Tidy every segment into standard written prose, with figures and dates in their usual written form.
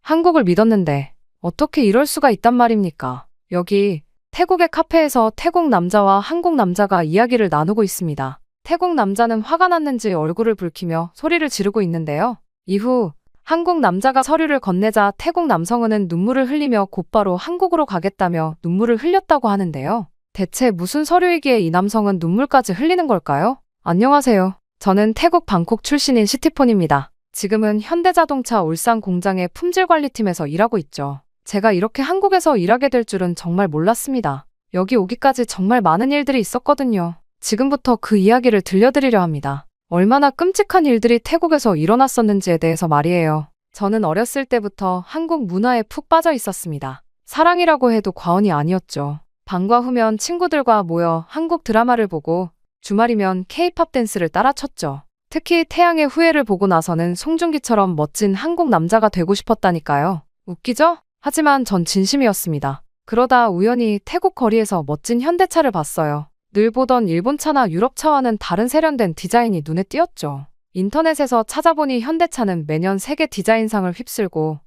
한국을 믿었는데 어떻게 이럴 수가 있단 말입니까? 여기 태국의 카페에서 태국 남자와 한국 남자가 이야기를 나누고 있습니다. 태국 남자는 화가 났는지 얼굴을 붉히며 소리를 지르고 있는데요. 이후 한국 남자가 서류를 건네자 태국 남성은 눈물을 흘리며 곧바로 한국으로 가겠다며 눈물을 흘렸다고 하는데요. 대체 무슨 서류이기에 이 남성은 눈물까지 흘리는 걸까요? 안녕하세요. 저는 태국 방콕 출신인 시티폰입니다. 지금은 현대자동차 울산 공장의 품질관리팀에서 일하고 있죠. 제가 이렇게 한국에서 일하게 될 줄은 정말 몰랐습니다. 여기 오기까지 정말 많은 일들이 있었거든요. 지금부터 그 이야기를 들려드리려 합니다. 얼마나 끔찍한 일들이 태국에서 일어났었는지에 대해서 말이에요. 저는 어렸을 때부터 한국 문화에 푹 빠져 있었습니다. 사랑이라고 해도 과언이 아니었죠. 방과 후면 친구들과 모여 한국 드라마를 보고 주말이면 K-팝 댄스를 따라 췄죠. 특히 태양의 후예를 보고 나서는 송중기처럼 멋진 한국 남자가 되고 싶었다니까요. 웃기죠? 하지만 전 진심이었습니다. 그러다 우연히 태국 거리에서 멋진 현대차를 봤어요. 늘 보던 일본차나 유럽차와는 다른 세련된 디자인이 눈에 띄었죠. 인터넷에서 찾아보니 현대차는 매년 세계 디자인상을 휩쓸고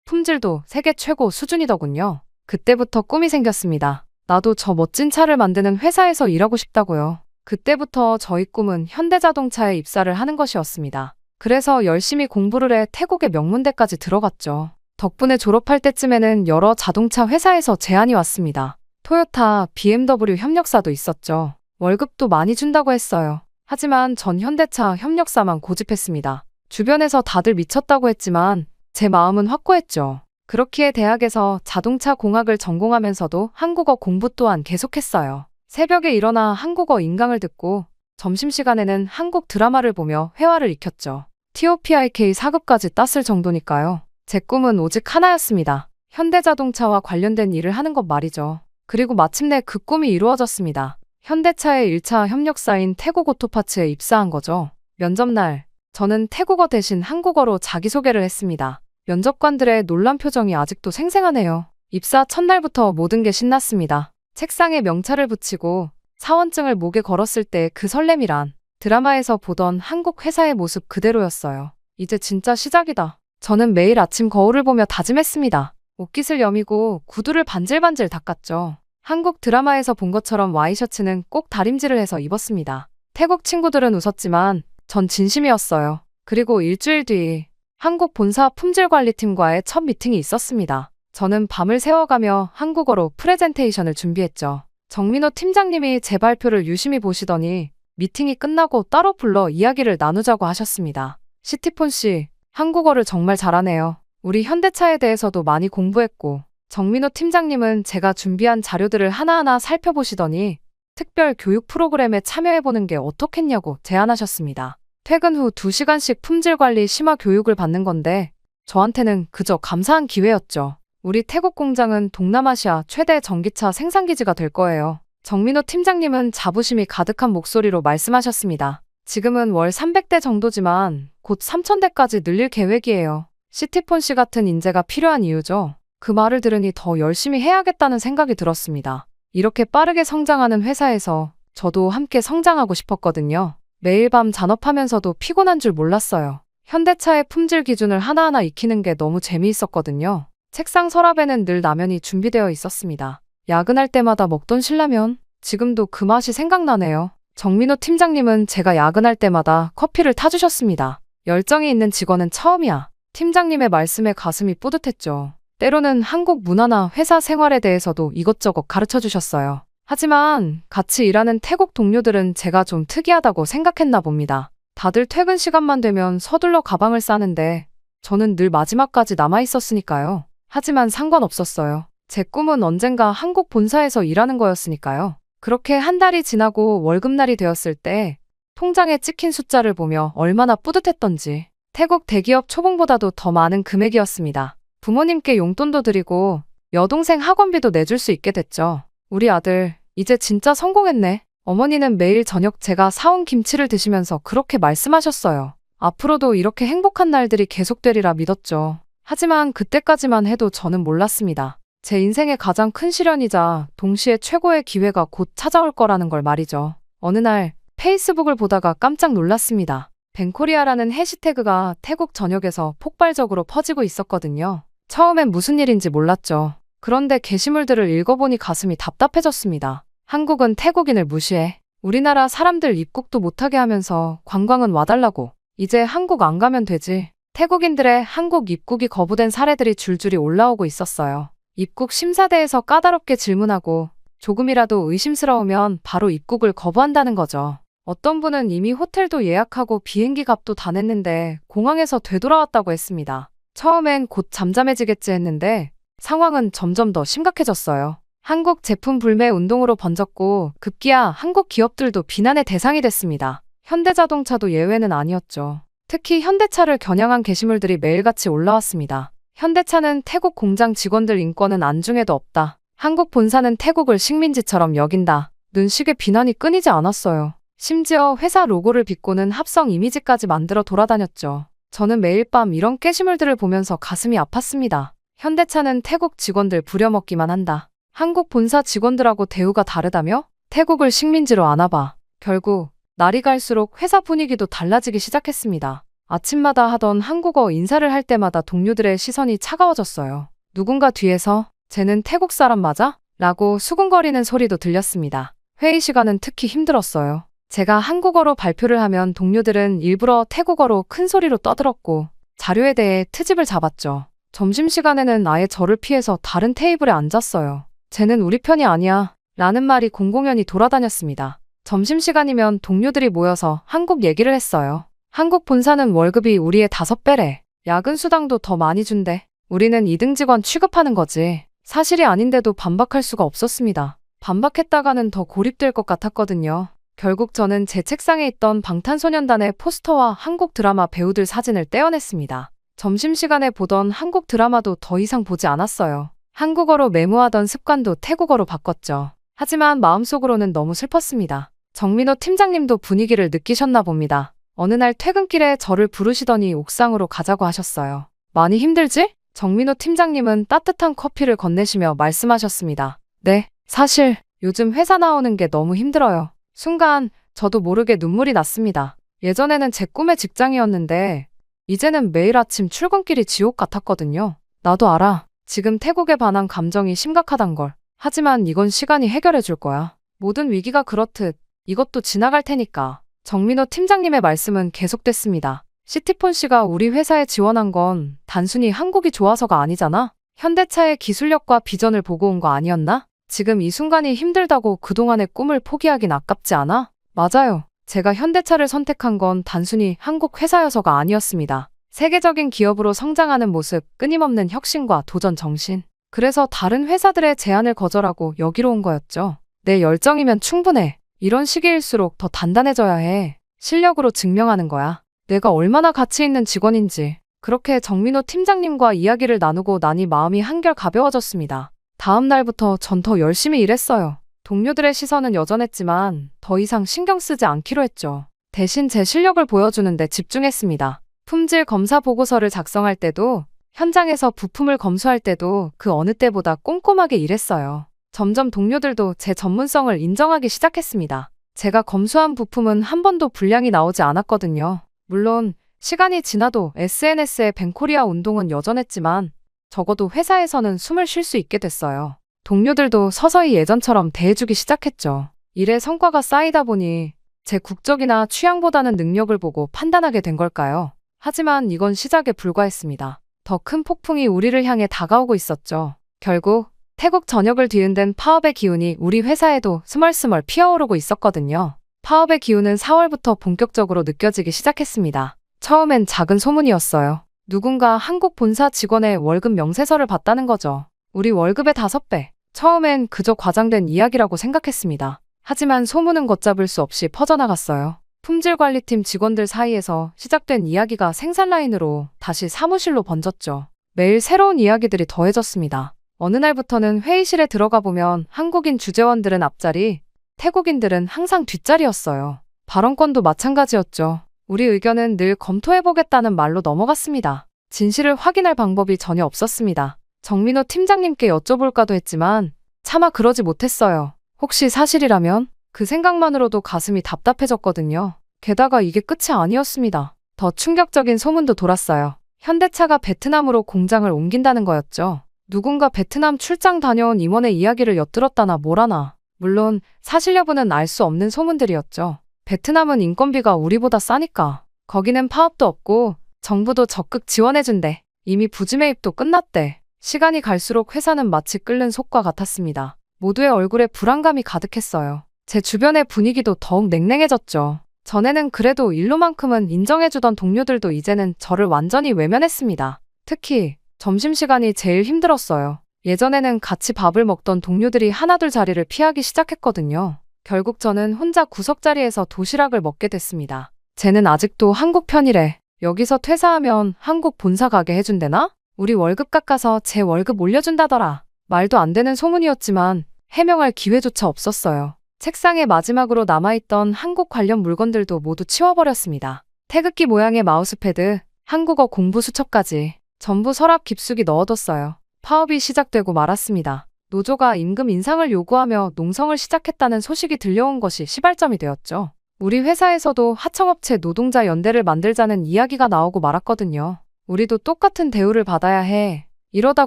품질도 세계 최고 수준이더군요. 그때부터 꿈이 생겼습니다. 나도 저 멋진 차를 만드는 회사에서 일하고 싶다고요. 그때부터 저희 꿈은 현대자동차에 입사를 하는 것이었습니다. 그래서 열심히 공부를 해 태국의 명문대까지 들어갔죠. 덕분에 졸업할 때쯤에는 여러 자동차 회사에서 제안이 왔습니다. 토요타, BMW 협력사도 있었죠. 월급도 많이 준다고 했어요. 하지만 전 현대차 협력사만 고집했습니다. 주변에서 다들 미쳤다고 했지만 제 마음은 확고했죠. 그렇기에 대학에서 자동차 공학을 전공하면서도 한국어 공부 또한 계속했어요. 새벽에 일어나 한국어 인강을 듣고 점심시간에는 한국 드라마를 보며 회화를 익혔죠. TOPIK 4급까지 땄을 정도니까요. 제 꿈은 오직 하나였습니다. 현대자동차와 관련된 일을 하는 것 말이죠. 그리고 마침내 그 꿈이 이루어졌습니다. 현대차의 1차 협력사인 태국 오토파츠에 입사한 거죠. 면접날, 저는 태국어 대신 한국어로 자기소개를 했습니다. 면접관들의 놀란 표정이 아직도 생생하네요. 입사 첫날부터 모든 게 신났습니다. 책상에 명찰을 붙이고 사원증을 목에 걸었을 때 그 설렘이란 드라마에서 보던 한국 회사의 모습 그대로였어요. 이제 진짜 시작이다. 저는 매일 아침 거울을 보며 다짐했습니다. 옷깃을 여미고 구두를 반질반질 닦았죠. 한국 드라마에서 본 것처럼 와이셔츠는 꼭 다림질을 해서 입었습니다. 태국 친구들은 웃었지만 전 진심이었어요. 그리고 일주일 뒤 한국 본사 품질관리팀과의 첫 미팅이 있었습니다. 저는 밤을 새워가며 한국어로 프레젠테이션을 준비했죠. 정민호 팀장님이 제 발표를 유심히 보시더니 미팅이 끝나고 따로 불러 이야기를 나누자고 하셨습니다. 시티폰 씨, 한국어를 정말 잘하네요. 우리 현대차에 대해서도 많이 공부했고 정민호 팀장님은 제가 준비한 자료들을 하나하나 살펴보시더니 특별 교육 프로그램에 참여해보는 게 어떻겠냐고 제안하셨습니다. 퇴근 후 2시간씩 품질관리 심화 교육을 받는 건데 저한테는 그저 감사한 기회였죠. 우리 태국 공장은 동남아시아 최대 전기차 생산기지가 될 거예요. 정민호 팀장님은 자부심이 가득한 목소리로 말씀하셨습니다. 지금은 월 300대 정도지만 곧 3000대까지 늘릴 계획이에요. 시티폰 씨 같은 인재가 필요한 이유죠. 그 말을 들으니 더 열심히 해야겠다는 생각이 들었습니다. 이렇게 빠르게 성장하는 회사에서 저도 함께 성장하고 싶었거든요. 매일 밤 잔업하면서도 피곤한 줄 몰랐어요. 현대차의 품질 기준을 하나하나 익히는 게 너무 재미있었거든요. 책상 서랍에는 늘 라면이 준비되어 있었습니다. 야근할 때마다 먹던 신라면, 지금도 그 맛이 생각나네요. 정민호 팀장님은 제가 야근할 때마다 커피를 타주셨습니다. 열정이 있는 직원은 처음이야. 팀장님의 말씀에 가슴이 뿌듯했죠. 때로는 한국 문화나 회사 생활에 대해서도 이것저것 가르쳐 주셨어요. 하지만 같이 일하는 태국 동료들은 제가 좀 특이하다고 생각했나 봅니다. 다들 퇴근 시간만 되면 서둘러 가방을 싸는데 저는 늘 마지막까지 남아 있었으니까요. 하지만 상관없었어요. 제 꿈은 언젠가 한국 본사에서 일하는 거였으니까요. 그렇게 한 달이 지나고 월급날이 되었을 때 통장에 찍힌 숫자를 보며 얼마나 뿌듯했던지. 태국 대기업 초봉보다도 더 많은 금액이었습니다. 부모님께 용돈도 드리고 여동생 학원비도 내줄 수 있게 됐죠. 우리 아들, 이제 진짜 성공했네. 어머니는 매일 저녁 제가 사온 김치를 드시면서 그렇게 말씀하셨어요. 앞으로도 이렇게 행복한 날들이 계속되리라 믿었죠. 하지만 그때까지만 해도 저는 몰랐습니다. 제 인생의 가장 큰 시련이자 동시에 최고의 기회가 곧 찾아올 거라는 걸 말이죠. 어느 날 페이스북을 보다가 깜짝 놀랐습니다. 뱅코리아라는 해시태그가 태국 전역에서 폭발적으로 퍼지고 있었거든요. 처음엔 무슨 일인지 몰랐죠. 그런데 게시물들을 읽어보니 가슴이 답답해졌습니다. 한국은 태국인을 무시해. 우리나라 사람들 입국도 못하게 하면서 관광은 와달라고. 이제 한국 안 가면 되지. 태국인들의 한국 입국이 거부된 사례들이 줄줄이 올라오고 있었어요. 입국 심사대에서 까다롭게 질문하고 조금이라도 의심스러우면 바로 입국을 거부한다는 거죠. 어떤 분은 이미 호텔도 예약하고 비행기 값도 다 냈는데 공항에서 되돌아왔다고 했습니다. 처음엔 곧 잠잠해지겠지 했는데 상황은 점점 더 심각해졌어요. 한국 제품 불매 운동으로 번졌고 급기야 한국 기업들도 비난의 대상이 됐습니다. 현대자동차도 예외는 아니었죠. 특히 현대차를 겨냥한 게시물들이 매일같이 올라왔습니다. 현대차는 태국 공장 직원들 인권은 안중에도 없다. 한국 본사는 태국을 식민지처럼 여긴다. 눈식의 비난이 끊이지 않았어요. 심지어 회사 로고를 빗고는 합성 이미지까지 만들어 돌아다녔죠. 저는 매일 밤 이런 게시물들을 보면서 가슴이 아팠습니다. 현대차는 태국 직원들 부려먹기만 한다. 한국 본사 직원들하고 대우가 다르다며? 태국을 식민지로 안아봐. 결국 날이 갈수록 회사 분위기도 달라지기 시작했습니다. 아침마다 하던 한국어 인사를 할 때마다 동료들의 시선이 차가워졌어요. 누군가 뒤에서 쟤는 태국 사람 맞아? 라고 수군거리는 소리도 들렸습니다. 회의 시간은 특히 힘들었어요. 제가 한국어로 발표를 하면 동료들은 일부러 태국어로 큰 소리로 떠들었고 자료에 대해 트집을 잡았죠. 점심시간에는 아예 저를 피해서 다른 테이블에 앉았어요. 쟤는 우리 편이 아니야 라는 말이 공공연히 돌아다녔습니다. 점심시간이면 동료들이 모여서 한국 얘기를 했어요. 한국 본사는 월급이 우리의 5배래. 야근 수당도 더 많이 준대. 우리는 2등 직원 취급하는 거지. 사실이 아닌데도 반박할 수가 없었습니다. 반박했다가는 더 고립될 것 같았거든요. 결국 저는 제 책상에 있던 방탄소년단의 포스터와 한국 드라마 배우들 사진을 떼어냈습니다. 점심시간에 보던 한국 드라마도 더 이상 보지 않았어요. 한국어로 메모하던 습관도 태국어로 바꿨죠. 하지만 마음속으로는 너무 슬펐습니다. 정민호 팀장님도 분위기를 느끼셨나 봅니다. 어느 날 퇴근길에 저를 부르시더니 옥상으로 가자고 하셨어요. 많이 힘들지? 정민호 팀장님은 따뜻한 커피를 건네시며 말씀하셨습니다. 네, 사실 요즘 회사 나오는 게 너무 힘들어요. 순간 저도 모르게 눈물이 났습니다. 예전에는 제 꿈의 직장이었는데 이제는 매일 아침 출근길이 지옥 같았거든요. 나도 알아. 지금 태국에 반한 감정이 심각하단 걸. 하지만 이건 시간이 해결해 줄 거야. 모든 위기가 그렇듯 이것도 지나갈 테니까. 정민호 팀장님의 말씀은 계속됐습니다. 시티폰 씨가 우리 회사에 지원한 건 단순히 한국이 좋아서가 아니잖아. 현대차의 기술력과 비전을 보고 온 거 아니었나? 지금 이 순간이 힘들다고 그동안의 꿈을 포기하긴 아깝지 않아? 맞아요. 제가 현대차를 선택한 건 단순히 한국 회사여서가 아니었습니다. 세계적인 기업으로 성장하는 모습, 끊임없는 혁신과 도전 정신. 그래서 다른 회사들의 제안을 거절하고 여기로 온 거였죠. 내 열정이면 충분해. 이런 시기일수록 더 단단해져야 해. 실력으로 증명하는 거야. 내가 얼마나 가치 있는 직원인지. 그렇게 정민호 팀장님과 이야기를 나누고 나니 마음이 한결 가벼워졌습니다. 다음 날부터 전 더 열심히 일했어요. 동료들의 시선은 여전했지만 더 이상 신경 쓰지 않기로 했죠. 대신 제 실력을 보여주는 데 집중했습니다. 품질 검사 보고서를 작성할 때도, 현장에서 부품을 검수할 때도 그 어느 때보다 꼼꼼하게 일했어요. 점점 동료들도 제 전문성을 인정하기 시작했습니다. 제가 검수한 부품은 한 번도 불량이 나오지 않았거든요. 물론 시간이 지나도 SNS의 벤코리아 운동은 여전했지만 적어도 회사에서는 숨을 쉴 수 있게 됐어요. 동료들도 서서히 예전처럼 대해주기 시작했죠. 일의 성과가 쌓이다 보니 제 국적이나 취향보다는 능력을 보고 판단하게 된 걸까요? 하지만 이건 시작에 불과했습니다. 더 큰 폭풍이 우리를 향해 다가오고 있었죠. 결국 태국 전역을 뒤흔든 파업의 기운이 우리 회사에도 스멀스멀 피어오르고 있었거든요. 파업의 기운은 4월부터 본격적으로 느껴지기 시작했습니다. 처음엔 작은 소문이었어요. 누군가 한국 본사 직원의 월급 명세서를 봤다는 거죠. 우리 월급의 5배. 처음엔 그저 과장된 이야기라고 생각했습니다. 하지만 소문은 걷잡을 수 없이 퍼져나갔어요. 품질관리팀 직원들 사이에서 시작된 이야기가 생산라인으로 다시 사무실로 번졌죠. 매일 새로운 이야기들이 더해졌습니다. 어느 날부터는 회의실에 들어가 보면 한국인 주재원들은 앞자리, 태국인들은 항상 뒷자리였어요. 발언권도 마찬가지였죠. 우리 의견은 늘 검토해보겠다는 말로 넘어갔습니다. 진실을 확인할 방법이 전혀 없었습니다. 정민호 팀장님께 여쭤볼까도 했지만 차마 그러지 못했어요. 혹시 사실이라면? 그 생각만으로도 가슴이 답답해졌거든요. 게다가 이게 끝이 아니었습니다. 더 충격적인 소문도 돌았어요. 현대차가 베트남으로 공장을 옮긴다는 거였죠. 누군가 베트남 출장 다녀온 임원의 이야기를 엿들었다나 뭐라나. 물론 사실 여부는 알 수 없는 소문들이었죠. 베트남은 인건비가 우리보다 싸니까. 거기는 파업도 없고 정부도 적극 지원해준대. 이미 부지매입도 끝났대. 시간이 갈수록 회사는 마치 끓는 솥과 같았습니다. 모두의 얼굴에 불안감이 가득했어요. 제 주변의 분위기도 더욱 냉랭해졌죠. 전에는 그래도 일로만큼은 인정해주던 동료들도 이제는 저를 완전히 외면했습니다. 특히 점심시간이 제일 힘들었어요. 예전에는 같이 밥을 먹던 동료들이 하나둘 자리를 피하기 시작했거든요. 결국 저는 혼자 구석자리에서 도시락을 먹게 됐습니다. 쟤는 아직도 한국 편이래. 여기서 퇴사하면 한국 본사 가게 해준대나? 우리 월급 깎아서 제 월급 올려준다더라. 말도 안 되는 소문이었지만 해명할 기회조차 없었어요. 책상에 마지막으로 남아있던 한국 관련 물건들도 모두 치워버렸습니다. 태극기 모양의 마우스패드, 한국어 공부 수첩까지 전부 서랍 깊숙이 넣어뒀어요. 파업이 시작되고 말았습니다. 노조가 임금 인상을 요구하며 농성을 시작했다는 소식이 들려온 것이 시발점이 되었죠. 우리 회사에서도 하청업체 노동자 연대를 만들자는 이야기가 나오고 말았거든요. 우리도 똑같은 대우를 받아야 해. 이러다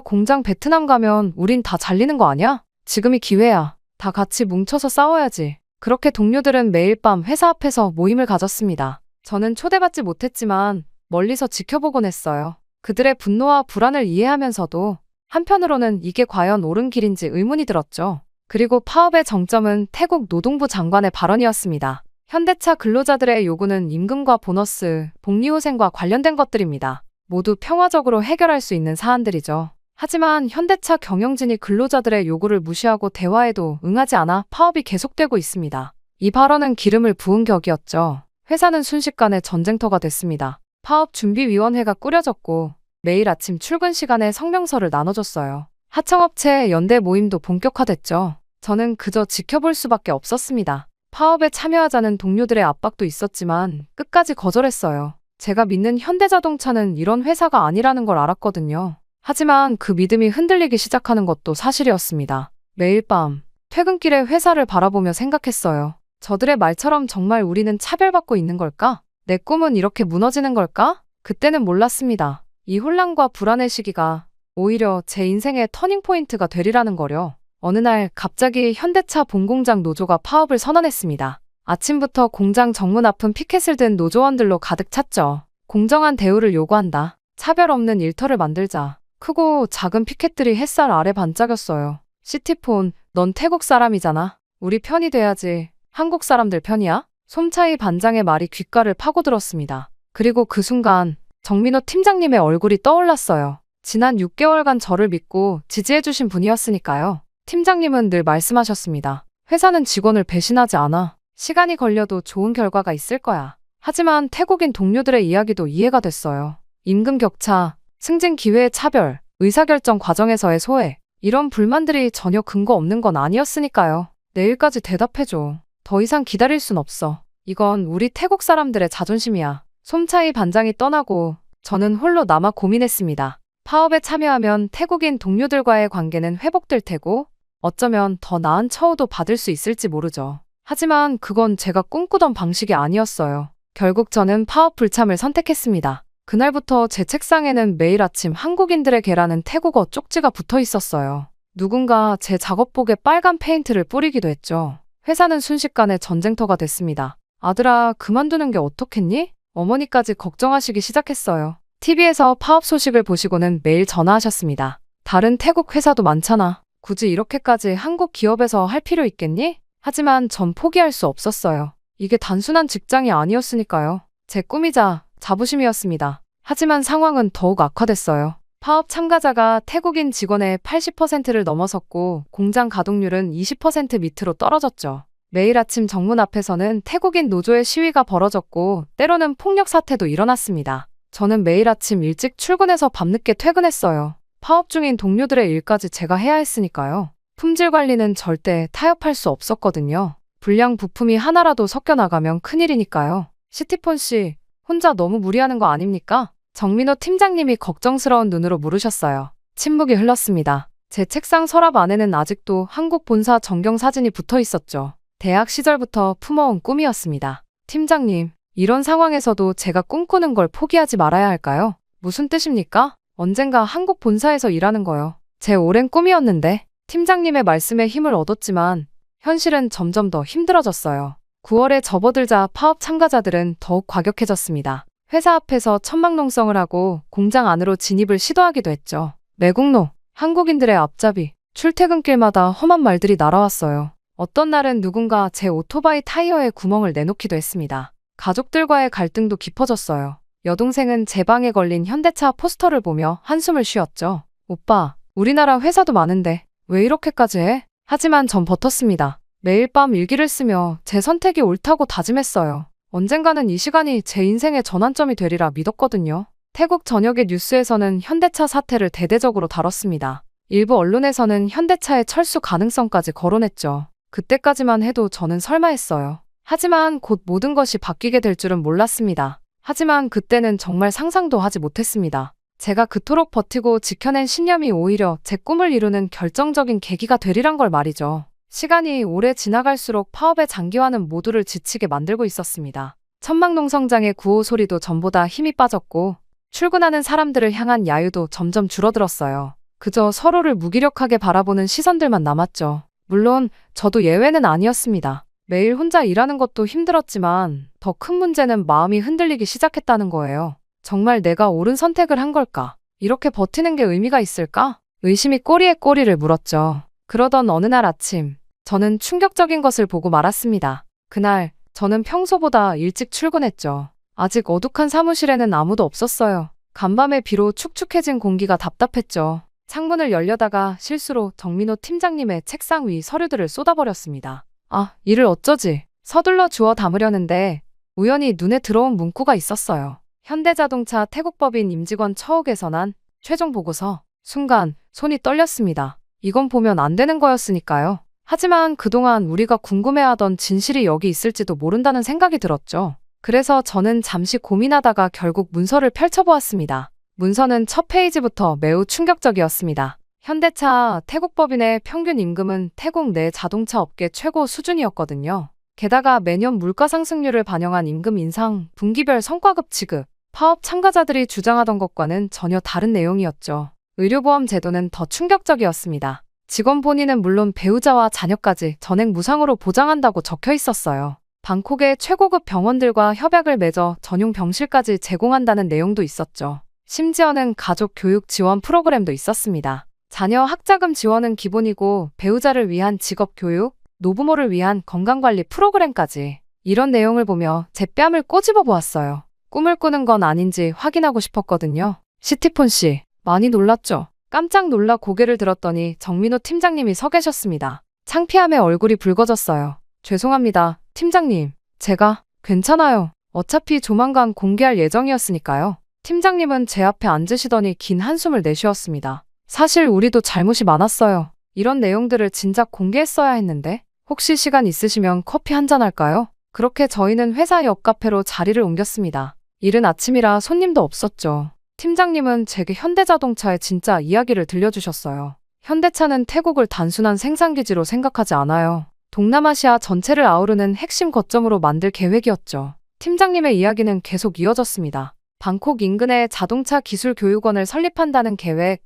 공장 베트남 가면 우린 다 잘리는 거 아니야? 지금이 기회야. 다 같이 뭉쳐서 싸워야지. 그렇게 동료들은 매일 밤 회사 앞에서 모임을 가졌습니다. 저는 초대받지 못했지만 멀리서 지켜보곤 했어요. 그들의 분노와 불안을 이해하면서도 한편으로는 이게 과연 옳은 길인지 의문이 들었죠. 그리고 파업의 정점은 태국 노동부 장관의 발언이었습니다. 현대차 근로자들의 요구는 임금과 보너스, 복리후생과 관련된 것들입니다. 모두 평화적으로 해결할 수 있는 사안들이죠. 하지만 현대차 경영진이 근로자들의 요구를 무시하고 대화에도 응하지 않아 파업이 계속되고 있습니다. 이 발언은 기름을 부은 격이었죠. 회사는 순식간에 전쟁터가 됐습니다. 파업준비위원회가 꾸려졌고 매일 아침 출근 시간에 성명서를 나눠줬어요. 하청업체 연대 모임도 본격화됐죠. 저는 그저 지켜볼 수밖에 없었습니다. 파업에 참여하자는 동료들의 압박도 있었지만 끝까지 거절했어요. 제가 믿는 현대자동차는 이런 회사가 아니라는 걸 알았거든요. 하지만 그 믿음이 흔들리기 시작하는 것도 사실이었습니다. 매일 밤 퇴근길에 회사를 바라보며 생각했어요. 저들의 말처럼 정말 우리는 차별받고 있는 걸까? 내 꿈은 이렇게 무너지는 걸까? 그때는 몰랐습니다. 이 혼란과 불안의 시기가 오히려 제 인생의 터닝포인트가 되리라는 거려. 어느 날 갑자기 현대차 본공장 노조가 파업을 선언했습니다. 아침부터 공장 정문 앞은 피켓을 든 노조원들로 가득 찼죠. 공정한 대우를 요구한다. 차별 없는 일터를 만들자. 크고 작은 피켓들이 햇살 아래 반짝였어요. 시티폰, 넌 태국 사람이잖아. 우리 편이 돼야지. 한국 사람들 편이야? 솜차이 반장의 말이 귓가를 파고들었습니다. 그리고 그 순간 정민호 팀장님의 얼굴이 떠올랐어요. 지난 6개월간 저를 믿고 지지해주신 분이었으니까요. 팀장님은 늘 말씀하셨습니다. 회사는 직원을 배신하지 않아. 시간이 걸려도 좋은 결과가 있을 거야. 하지만 태국인 동료들의 이야기도 이해가 됐어요. 임금 격차, 승진 기회의 차별, 의사결정 과정에서의 소외, 이런 불만들이 전혀 근거 없는 건 아니었으니까요. 내일까지 대답해줘. 더 이상 기다릴 순 없어. 이건 우리 태국 사람들의 자존심이야. 솜차이 반장이 떠나고 저는 홀로 남아 고민했습니다. 파업에 참여하면 태국인 동료들과의 관계는 회복될 테고 어쩌면 더 나은 처우도 받을 수 있을지 모르죠. 하지만 그건 제가 꿈꾸던 방식이 아니었어요. 결국 저는 파업 불참을 선택했습니다. 그날부터 제 책상에는 매일 아침 한국인들에게라는 태국어 쪽지가 붙어 있었어요. 누군가 제 작업복에 빨간 페인트를 뿌리기도 했죠. 회사는 순식간에 전쟁터가 됐습니다. 아들아, 그만두는 게 어떻겠니? 어머니까지 걱정하시기 시작했어요. TV에서 파업 소식을 보시고는 매일 전화하셨습니다. 다른 태국 회사도 많잖아. 굳이 이렇게까지 한국 기업에서 할 필요 있겠니? 하지만 전 포기할 수 없었어요. 이게 단순한 직장이 아니었으니까요. 제 꿈이자 자부심이었습니다. 하지만 상황은 더욱 악화됐어요. 파업 참가자가 태국인 직원의 80%를 넘어섰고 공장 가동률은 20% 밑으로 떨어졌죠. 매일 아침 정문 앞에서는 태국인 노조의 시위가 벌어졌고 때로는 폭력 사태도 일어났습니다. 저는 매일 아침 일찍 출근해서 밤늦게 퇴근했어요. 파업 중인 동료들의 일까지 제가 해야 했으니까요. 품질 관리는 절대 타협할 수 없었거든요. 불량 부품이 하나라도 섞여 나가면 큰일이니까요. 시티폰 씨, 혼자 너무 무리하는 거 아닙니까? 정민호 팀장님이 걱정스러운 눈으로 물으셨어요. 침묵이 흘렀습니다. 제 책상 서랍 안에는 아직도 한국 본사 전경 사진이 붙어 있었죠. 대학 시절부터 품어온 꿈이었습니다. 팀장님, 이런 상황에서도 제가 꿈꾸는 걸 포기하지 말아야 할까요? 무슨 뜻입니까? 언젠가 한국 본사에서 일하는 거요. 제 오랜 꿈이었는데 팀장님의 말씀에 힘을 얻었지만 현실은 점점 더 힘들어졌어요. 9월에 접어들자 파업 참가자들은 더욱 과격해졌습니다. 회사 앞에서 천막농성을 하고 공장 안으로 진입을 시도하기도 했죠. 매국노, 한국인들의 앞잡이, 출퇴근길마다 험한 말들이 날아왔어요. 어떤 날은 누군가 제 오토바이 타이어에 구멍을 내놓기도 했습니다. 가족들과의 갈등도 깊어졌어요. 여동생은 제 방에 걸린 현대차 포스터를 보며 한숨을 쉬었죠. 오빠, 우리나라 회사도 많은데 왜 이렇게까지 해? 하지만 전 버텼습니다. 매일 밤 일기를 쓰며 제 선택이 옳다고 다짐했어요. 언젠가는 이 시간이 제 인생의 전환점이 되리라 믿었거든요. 태국 전역의 뉴스에서는 현대차 사태를 대대적으로 다뤘습니다. 일부 언론에서는 현대차의 철수 가능성까지 거론했죠. 그때까지만 해도 저는 설마 했어요. 하지만 곧 모든 것이 바뀌게 될 줄은 몰랐습니다. 하지만 그때는 정말 상상도 하지 못했습니다. 제가 그토록 버티고 지켜낸 신념이 오히려 제 꿈을 이루는 결정적인 계기가 되리란 걸 말이죠. 시간이 오래 지나갈수록 파업의 장기화는 모두를 지치게 만들고 있었습니다. 천막농성장의 구호 소리도 전보다 힘이 빠졌고 출근하는 사람들을 향한 야유도 점점 줄어들었어요. 그저 서로를 무기력하게 바라보는 시선들만 남았죠. 물론 저도 예외는 아니었습니다. 매일 혼자 일하는 것도 힘들었지만 더 큰 문제는 마음이 흔들리기 시작했다는 거예요. 정말 내가 옳은 선택을 한 걸까? 이렇게 버티는 게 의미가 있을까? 의심이 꼬리에 꼬리를 물었죠. 그러던 어느 날 아침, 저는 충격적인 것을 보고 말았습니다. 그날 저는 평소보다 일찍 출근했죠. 아직 어둑한 사무실에는 아무도 없었어요. 간밤의 비로 축축해진 공기가 답답했죠. 창문을 열려다가 실수로 정민호 팀장님의 책상 위 서류들을 쏟아버렸습니다. 아, 이를 어쩌지? 서둘러 주워 담으려는데 우연히 눈에 들어온 문구가 있었어요. 현대자동차 태국법인 임직원 처우 개선안 최종 보고서. 순간 손이 떨렸습니다. 이건 보면 안 되는 거였으니까요. 하지만 그동안 우리가 궁금해하던 진실이 여기 있을지도 모른다는 생각이 들었죠. 그래서 저는 잠시 고민하다가 결국 문서를 펼쳐보았습니다. 문서는 첫 페이지부터 매우 충격적이었습니다. 현대차 태국법인의 평균 임금은 태국 내 자동차 업계 최고 수준이었거든요. 게다가 매년 물가 상승률을 반영한 임금 인상, 분기별 성과급 지급, 파업 참가자들이 주장하던 것과는 전혀 다른 내용이었죠. 의료보험 제도는 더 충격적이었습니다. 직원 본인은 물론 배우자와 자녀까지 전액 무상으로 보장한다고 적혀 있었어요. 방콕의 최고급 병원들과 협약을 맺어 전용 병실까지 제공한다는 내용도 있었죠. 심지어는 가족 교육 지원 프로그램도 있었습니다. 자녀 학자금 지원은 기본이고 배우자를 위한 직업 교육, 노부모를 위한 건강관리 프로그램까지. 이런 내용을 보며 제 뺨을 꼬집어 보았어요. 꿈을 꾸는 건 아닌지 확인하고 싶었거든요. 시티폰 씨, 많이 놀랐죠? 깜짝 놀라 고개를 들었더니 정민호 팀장님이 서 계셨습니다. 창피함에 얼굴이 붉어졌어요. 죄송합니다, 팀장님. 제가 괜찮아요. 어차피 조만간 공개할 예정이었으니까요. 팀장님은 제 앞에 앉으시더니 긴 한숨을 내쉬었습니다. 사실 우리도 잘못이 많았어요. 이런 내용들을 진작 공개했어야 했는데 혹시 시간 있으시면 커피 한잔 할까요? 그렇게 저희는 회사 옆 카페로 자리를 옮겼습니다. 이른 아침이라 손님도 없었죠. 팀장님은 제게 현대자동차의 진짜 이야기를 들려주셨어요. 현대차는 태국을 단순한 생산기지로 생각하지 않아요. 동남아시아 전체를 아우르는 핵심 거점으로 만들 계획이었죠. 팀장님의 이야기는 계속 이어졌습니다. 방콕 인근에 자동차 기술 교육원을 설립한다는 계획,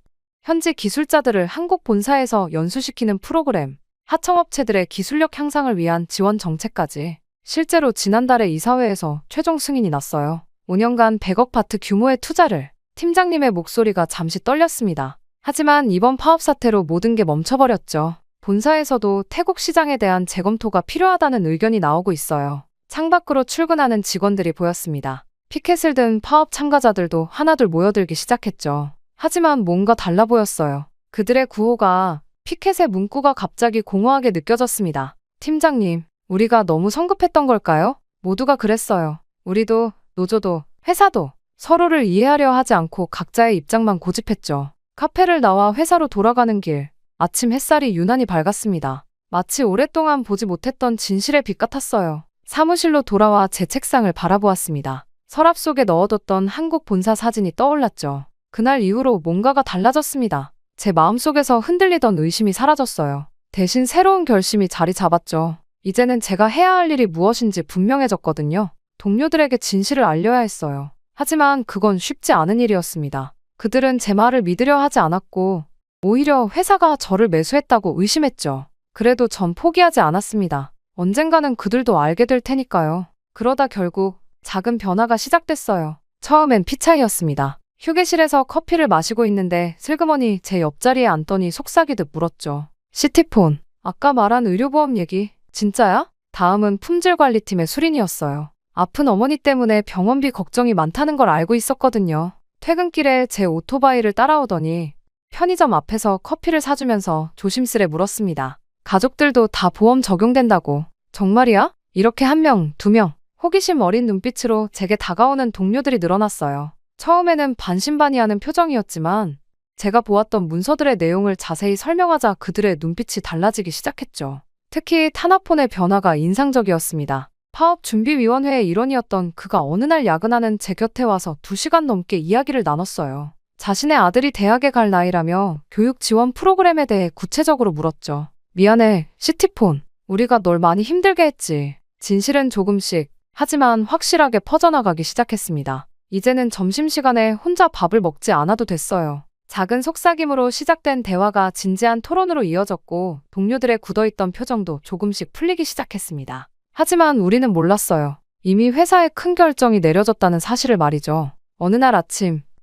현지 기술자들을 한국 본사에서 연수시키는 프로그램, 하청업체들의 기술력 향상을 위한 지원 정책까지. 실제로 지난달에 이사회에서 최종 승인이 났어요. 5년간 100억 바트 규모의 투자를. 팀장님의 목소리가 잠시 떨렸습니다. 하지만 이번 파업 사태로 모든 게 멈춰버렸죠. 본사에서도 태국 시장에 대한 재검토가 필요하다는 의견이 나오고 있어요. 창밖으로 출근하는 직원들이 보였습니다. 피켓을 든 파업 참가자들도 하나둘 모여들기 시작했죠. 하지만 뭔가 달라 보였어요. 그들의 구호가, 피켓의 문구가 갑자기 공허하게 느껴졌습니다. 팀장님, 우리가 너무 성급했던 걸까요? 모두가 그랬어요. 우리도, 노조도, 회사도 서로를 이해하려 하지 않고 각자의 입장만 고집했죠. 카페를 나와 회사로 돌아가는 길, 아침 햇살이 유난히 밝았습니다. 마치 오랫동안 보지 못했던 진실의 빛 같았어요. 사무실로 돌아와 제 책상을 바라보았습니다. 서랍 속에 넣어뒀던 한국 본사 사진이 떠올랐죠. 그날 이후로 뭔가가 달라졌습니다. 제 마음속에서 흔들리던 의심이 사라졌어요. 대신 새로운 결심이 자리 잡았죠. 이제는 제가 해야 할 일이 무엇인지 분명해졌거든요. 동료들에게 진실을 알려야 했어요. 하지만 그건 쉽지 않은 일이었습니다. 그들은 제 말을 믿으려 하지 않았고 오히려 회사가 저를 매수했다고 의심했죠. 그래도 전 포기하지 않았습니다. 언젠가는 그들도 알게 될 테니까요. 그러다 결국 작은 변화가 시작됐어요. 처음엔 피차이였습니다. 휴게실에서 커피를 마시고 있는데 슬그머니 제 옆자리에 앉더니 속삭이듯 물었죠. 시티폰, 아까 말한 의료보험 얘기 진짜야? 다음은 품질관리팀의 수린이었어요. 아픈 어머니 때문에 병원비 걱정이 많다는 걸 알고 있었거든요. 퇴근길에 제 오토바이를 따라오더니 편의점 앞에서 커피를 사주면서 조심스레 물었습니다. 가족들도 다 보험 적용된다고. 정말이야? 이렇게 한 명, 두 명. 호기심 어린 눈빛으로 제게 다가오는 동료들이 늘어났어요. 처음에는 반신반의하는 표정이었지만 제가 보았던 문서들의 내용을 자세히 설명하자 그들의 눈빛이 달라지기 시작했죠. 특히 타나폰의 변화가 인상적이었습니다. 파업준비위원회의 일원이었던 그가 어느 날 야근하는 제 곁에 와서 2시간 넘게 이야기를 나눴어요. 자신의 아들이 대학에 갈 나이라며 교육 지원 프로그램에 대해 구체적으로 물었죠. 미안해, 시티폰. 우리가 널 많이 힘들게 했지. 진실은 조금씩, 하지만 확실하게 퍼져나가기 시작했습니다. 이제는 점심시간에 혼자 밥을 먹지 않아도 됐어요. 작은 속삭임으로 시작된 대화가 진지한 토론으로 이어졌고 동료들의 굳어있던 표정도 조금씩 풀리기 시작했습니다. 하지만 우리는 몰랐어요. 이미 회사에 큰 결정이 내려졌다는 사실을 말이죠. 어느 날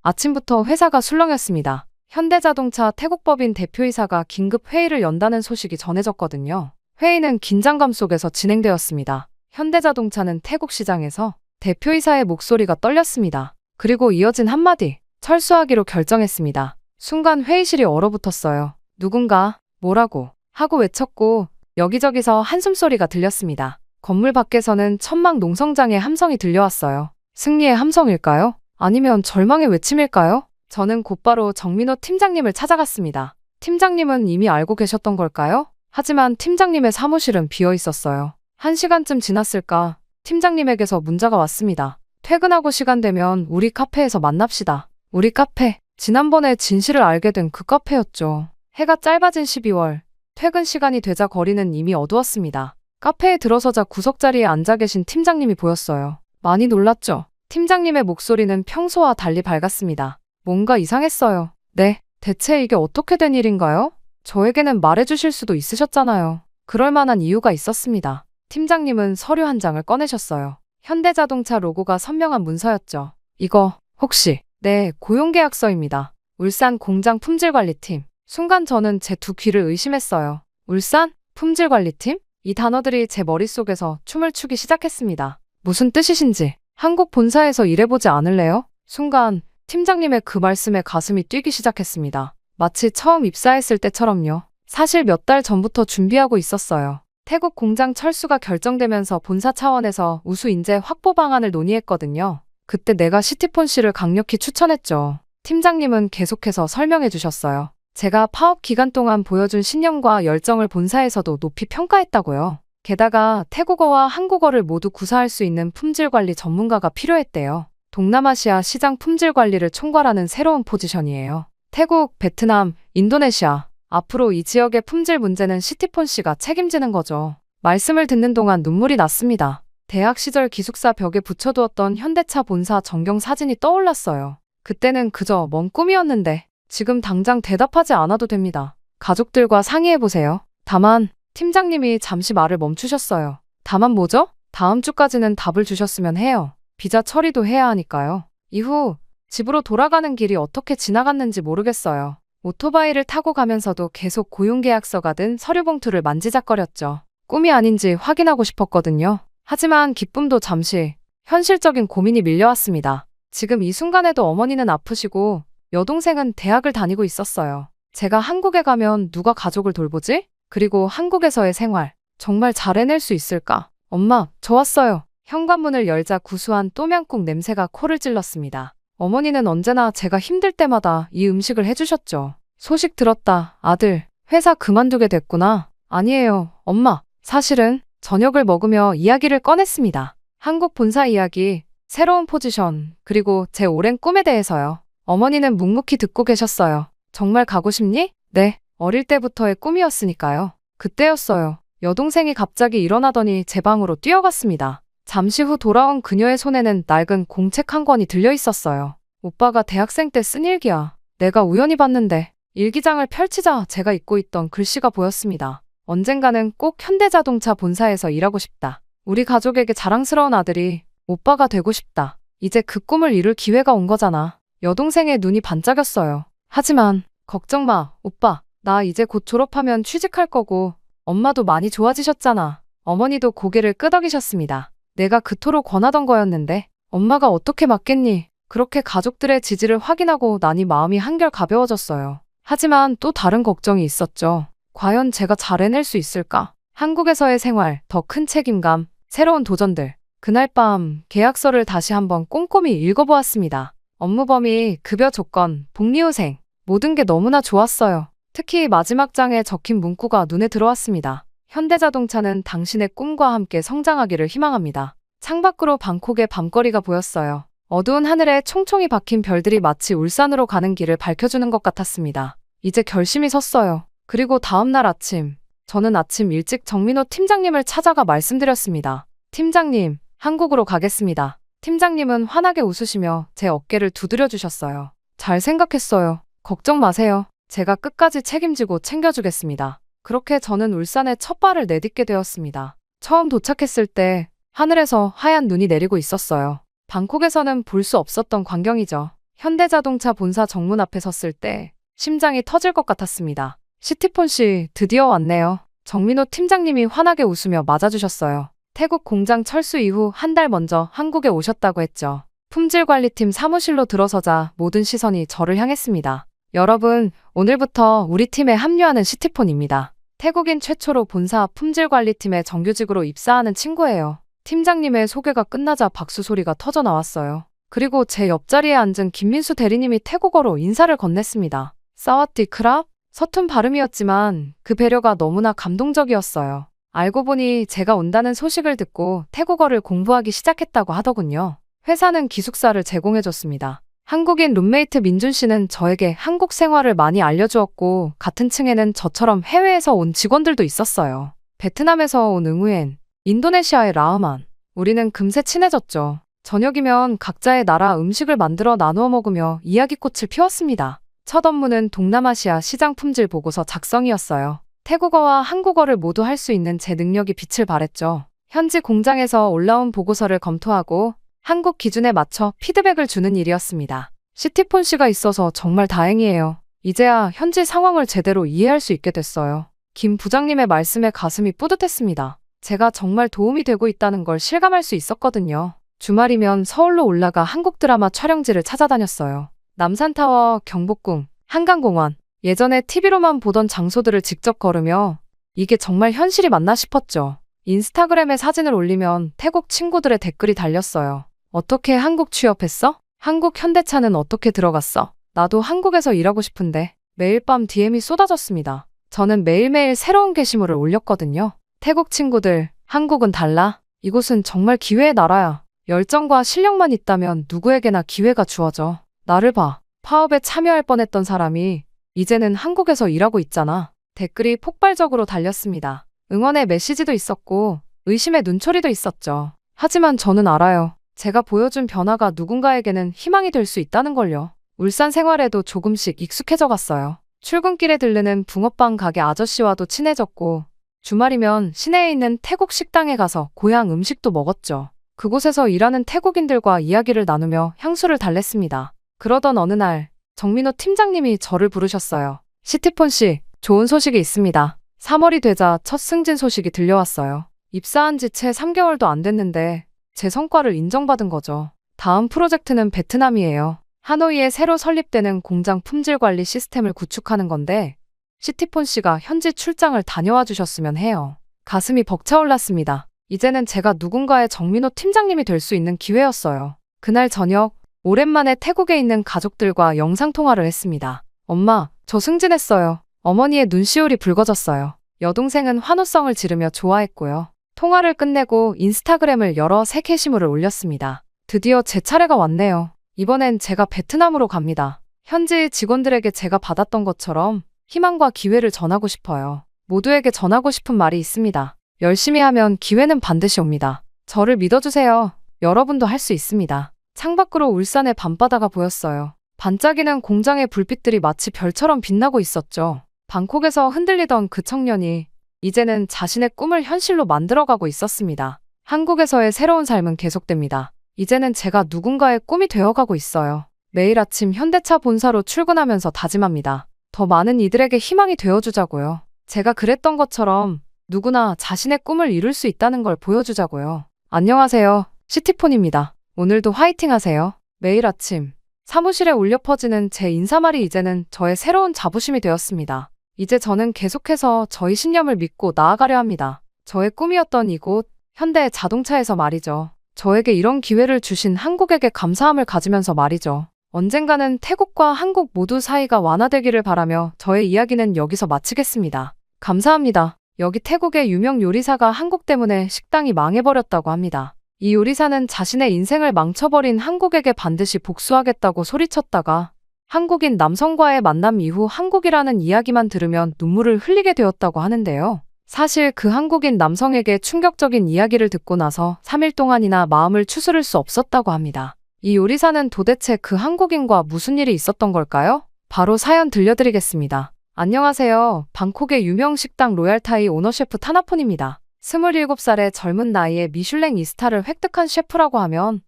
아침부터 회사가 술렁였습니다. 현대자동차 태국법인 대표이사가 긴급 회의를 연다는 소식이 전해졌거든요. 회의는 긴장감 속에서 진행되었습니다. 현대자동차는 태국 시장에서 대표이사의 목소리가 떨렸습니다. 그리고 이어진 한마디, 철수하기로 결정했습니다. 순간 회의실이 얼어붙었어요. 누군가 뭐라고 하고 외쳤고 여기저기서 한숨소리가 들렸습니다. 건물 밖에서는 천막 농성장의 함성이 들려왔어요. 승리의 함성일까요? 아니면 절망의 외침일까요? 저는 곧바로 정민호 팀장님을 찾아갔습니다. 팀장님은 이미 알고 계셨던 걸까요? 하지만 팀장님의 사무실은 비어 있었어요. 1시간쯤 지났을까? 팀장님에게서 문자가 왔습니다. 퇴근하고 시간 되면 우리 카페에서 만납시다. 우리 카페. 지난번에 진실을 알게 된 그 카페였죠. 해가 짧아진 12월. 퇴근 시간이 되자 거리는 이미 어두웠습니다. 카페에 들어서자 구석자리에 앉아 계신 팀장님이 보였어요. 많이 놀랐죠? 팀장님의 목소리는 평소와 달리 밝았습니다. 뭔가 이상했어요. 네, 대체 이게 어떻게 된 일인가요? 저에게는 말해주실 수도 있으셨잖아요. 그럴 만한 이유가 있었습니다. 팀장님은 서류 한 장을 꺼내셨어요. 현대자동차 로고가 선명한 문서였죠. 이거 혹시? 네, 고용계약서입니다. 울산 공장 품질관리팀. 순간 저는 제 두 귀를 의심했어요. 울산? 품질관리팀? 이 단어들이 제 머릿속에서 춤을 추기 시작했습니다. 무슨 뜻이신지 한국 본사에서 일해보지 않을래요? 순간 팀장님의 그 말씀에 가슴이 뛰기 시작했습니다. 마치 처음 입사했을 때처럼요. 사실 몇 달 전부터 준비하고 있었어요. 태국 공장 철수가 결정되면서 본사 차원에서 우수 인재 확보 방안을 논의했거든요. 그때 내가 시티폰 씨를 강력히 추천했죠. 팀장님은 계속해서 설명해 주셨어요. 제가 파업 기간 동안 보여준 신념과 열정을 본사에서도 높이 평가했다고요. 게다가 태국어와 한국어를 모두 구사할 수 있는 품질관리 전문가가 필요했대요. 동남아시아 시장 품질관리를 총괄하는 새로운 포지션이에요. 태국, 베트남, 인도네시아. 앞으로 이 지역의 품질 문제는 시티폰 씨가 책임지는 거죠. 말씀을 듣는 동안 눈물이 났습니다. 대학 시절 기숙사 벽에 붙여두었던 현대차 본사 전경 사진이 떠올랐어요. 그때는 그저 먼 꿈이었는데 지금 당장 대답하지 않아도 됩니다. 가족들과 상의해보세요. 다만 팀장님이 잠시 말을 멈추셨어요. 다만 뭐죠? 다음 주까지는 답을 주셨으면 해요. 비자 처리도 해야 하니까요. 이후 집으로 돌아가는 길이 어떻게 지나갔는지 모르겠어요. 오토바이를 타고 가면서도 계속 고용계약서가 든 서류봉투를 만지작거렸죠. 꿈이 아닌지 확인하고 싶었거든요. 하지만 기쁨도 잠시, 현실적인 고민이 밀려왔습니다. 지금 이 순간에도 어머니는 아프시고 여동생은 대학을 다니고 있었어요. 제가 한국에 가면 누가 가족을 돌보지? 그리고 한국에서의 생활, 정말 잘 해낼 수 있을까? 엄마, 저 왔어요. 현관문을 열자 구수한 또명국 냄새가 코를 찔렀습니다. 어머니는 언제나 제가 힘들 때마다 이 음식을 해주셨죠. 소식 들었다, 아들. 회사 그만두게 됐구나. 아니에요, 엄마. 사실은 저녁을 먹으며 이야기를 꺼냈습니다. 한국 본사 이야기, 새로운 포지션, 그리고 제 오랜 꿈에 대해서요. 어머니는 묵묵히 듣고 계셨어요. 정말 가고 싶니? 네, 어릴 때부터의 꿈이었으니까요. 그때였어요. 여동생이 갑자기 일어나더니 제 방으로 뛰어갔습니다. 잠시 후 돌아온 그녀의 손에는 낡은 공책 한 권이 들려 있었어요. 오빠가 대학생 때 쓴 일기야. 내가 우연히 봤는데 일기장을 펼치자 제가 잊고 있던 글씨가 보였습니다. 언젠가는 꼭 현대자동차 본사에서 일하고 싶다. 우리 가족에게 자랑스러운 아들이 오빠가 되고 싶다. 이제 그 꿈을 이룰 기회가 온 거잖아. 여동생의 눈이 반짝였어요. 하지만 걱정 마, 오빠. 나 이제 곧 졸업하면 취직할 거고 엄마도 많이 좋아지셨잖아. 어머니도 고개를 끄덕이셨습니다. 내가 그토록 권하던 거였는데 엄마가 어떻게 맞겠니? 그렇게 가족들의 지지를 확인하고 나니 마음이 한결 가벼워졌어요. 하지만 또 다른 걱정이 있었죠. 과연 제가 잘 해낼 수 있을까? 한국에서의 생활, 더 큰 책임감, 새로운 도전들. 그날 밤 계약서를 다시 한번 꼼꼼히 읽어보았습니다. 업무 범위, 급여 조건, 복리후생, 모든 게 너무나 좋았어요. 특히 마지막 장에 적힌 문구가 눈에 들어왔습니다. 현대자동차는 당신의 꿈과 함께 성장하기를 희망합니다. 창밖으로 방콕의 밤거리가 보였어요. 어두운 하늘에 총총히 박힌 별들이 마치 울산으로 가는 길을 밝혀주는 것 같았습니다. 이제 결심이 섰어요. 그리고 다음 날 아침, 저는 아침 일찍 정민호 팀장님을 찾아가 말씀드렸습니다. 팀장님, 한국으로 가겠습니다. 팀장님은 환하게 웃으시며 제 어깨를 두드려 주셨어요. 잘 생각했어요. 걱정 마세요. 제가 끝까지 책임지고 챙겨주겠습니다. 그렇게 저는 울산에 첫 발을 내딛게 되었습니다. 처음 도착했을 때 하늘에서 하얀 눈이 내리고 있었어요. 방콕에서는 볼 수 없었던 광경이죠. 현대자동차 본사 정문 앞에 섰을 때 심장이 터질 것 같았습니다. 시티폰 씨, 드디어 왔네요. 정민호 팀장님이 환하게 웃으며 맞아주셨어요. 태국 공장 철수 이후 한 달 먼저 한국에 오셨다고 했죠. 품질관리팀 사무실로 들어서자 모든 시선이 저를 향했습니다. 여러분, 오늘부터 우리 팀에 합류하는 시티폰입니다. 태국인 최초로 본사 품질관리팀에 정규직으로 입사하는 친구예요. 팀장님의 소개가 끝나자 박수 소리가 터져 나왔어요. 그리고 제 옆자리에 앉은 김민수 대리님이 태국어로 인사를 건넸습니다. 사와디 크랍? 서툰 발음이었지만 그 배려가 너무나 감동적이었어요. 알고 보니 제가 온다는 소식을 듣고 태국어를 공부하기 시작했다고 하더군요. 회사는 기숙사를 제공해줬습니다. 한국인 룸메이트 민준 씨는 저에게 한국 생활을 많이 알려주었고 같은 층에는 저처럼 해외에서 온 직원들도 있었어요. 베트남에서 온 응우엔, 인도네시아의 라흐만. 우리는 금세 친해졌죠. 저녁이면 각자의 나라 음식을 만들어 나누어 먹으며 이야기꽃을 피웠습니다. 첫 업무는 동남아시아 시장 품질 보고서 작성이었어요. 태국어와 한국어를 모두 할 수 있는 제 능력이 빛을 발했죠. 현지 공장에서 올라온 보고서를 검토하고 한국 기준에 맞춰 피드백을 주는 일이었습니다. 시티폰 씨가 있어서 정말 다행이에요. 이제야 현지 상황을 제대로 이해할 수 있게 됐어요. 김 부장님의 말씀에 가슴이 뿌듯했습니다. 제가 정말 도움이 되고 있다는 걸 실감할 수 있었거든요. 주말이면 서울로 올라가 한국 드라마 촬영지를 찾아다녔어요. 남산타워, 경복궁, 한강공원. 예전에 TV로만 보던 장소들을 직접 걸으며 이게 정말 현실이 맞나 싶었죠. 인스타그램에 사진을 올리면 태국 친구들의 댓글이 달렸어요. 어떻게 한국 취업했어? 한국 현대차는 어떻게 들어갔어? 나도 한국에서 일하고 싶은데. 매일 밤 DM이 쏟아졌습니다. 저는 매일매일 새로운 게시물을 올렸거든요. 태국 친구들, 한국은 달라. 이곳은 정말 기회의 나라야. 열정과 실력만 있다면 누구에게나 기회가 주어져. 나를 봐. 파업에 참여할 뻔했던 사람이 이제는 한국에서 일하고 있잖아. 댓글이 폭발적으로 달렸습니다. 응원의 메시지도 있었고 의심의 눈초리도 있었죠. 하지만 저는 알아요. 제가 보여준 변화가 누군가에게는 희망이 될 수 있다는 걸요. 울산 생활에도 조금씩 익숙해져 갔어요. 출근길에 들르는 붕어빵 가게 아저씨와도 친해졌고 주말이면 시내에 있는 태국 식당에 가서 고향 음식도 먹었죠. 그곳에서 일하는 태국인들과 이야기를 나누며 향수를 달랬습니다. 그러던 어느 날 정민호 팀장님이 저를 부르셨어요. 시티폰 씨, 좋은 소식이 있습니다. 3월이 되자 첫 승진 소식이 들려왔어요. 입사한 지 채 3개월도 안 됐는데 제 성과를 인정받은 거죠. 다음 프로젝트는 베트남이에요. 하노이에 새로 설립되는 공장 품질 관리 시스템을 구축하는 건데 시티폰 씨가 현지 출장을 다녀와 주셨으면 해요. 가슴이 벅차올랐습니다. 이제는 제가 누군가의 정민호 팀장님이 될 수 있는 기회였어요. 그날 저녁 오랜만에 태국에 있는 가족들과 영상통화를 했습니다. 엄마, 저 승진했어요. 어머니의 눈시울이 붉어졌어요. 여동생은 환호성을 지르며 좋아했고요. 통화를 끝내고 인스타그램을 열어 새 게시물을 올렸습니다. 드디어 제 차례가 왔네요. 이번엔 제가 베트남으로 갑니다. 현지 직원들에게 제가 받았던 것처럼 희망과 기회를 전하고 싶어요. 모두에게 전하고 싶은 말이 있습니다. 열심히 하면 기회는 반드시 옵니다. 저를 믿어주세요. 여러분도 할 수 있습니다. 창밖으로 울산의 밤바다가 보였어요. 반짝이는 공장의 불빛들이 마치 별처럼 빛나고 있었죠. 방콕에서 흔들리던 그 청년이 이제는 자신의 꿈을 현실로 만들어가고 있었습니다. 한국에서의 새로운 삶은 계속됩니다. 이제는 제가 누군가의 꿈이 되어가고 있어요. 매일 아침 현대차 본사로 출근하면서 다짐합니다. 더 많은 이들에게 희망이 되어주자고요. 제가 그랬던 것처럼 누구나 자신의 꿈을 이룰 수 있다는 걸 보여주자고요. 안녕하세요. 시티폰입니다. 오늘도 화이팅 하세요. 매일 아침 사무실에 울려 퍼지는 제 인사말이 이제는 저의 새로운 자부심이 되었습니다. 이제 저는 계속해서 저희 신념을 믿고 나아가려 합니다. 저의 꿈이었던 이곳, 현대 자동차에서 말이죠. 저에게 이런 기회를 주신 한국에게 감사함을 가지면서 말이죠. 언젠가는 태국과 한국 모두 사이가 완화되기를 바라며 저의 이야기는 여기서 마치겠습니다. 감사합니다. 여기 태국의 유명 요리사가 한국 때문에 식당이 망해버렸다고 합니다. 이 요리사는 자신의 인생을 망쳐버린 한국에게 반드시 복수하겠다고 소리쳤다가 한국인 남성과의 만남 이후 한국이라는 이야기만 들으면 눈물을 흘리게 되었다고 하는데요. 사실 그 한국인 남성에게 충격적인 이야기를 듣고 나서 3일 동안이나 마음을 추스를 수 없었다고 합니다. 이 요리사는 도대체 그 한국인과 무슨 일이 있었던 걸까요? 바로 사연 들려드리겠습니다. 안녕하세요. 방콕의 유명 식당 로얄타이 오너셰프 타나폰입니다. 27살의 젊은 나이에 미슐랭 2스타를 획득한 셰프라고 하면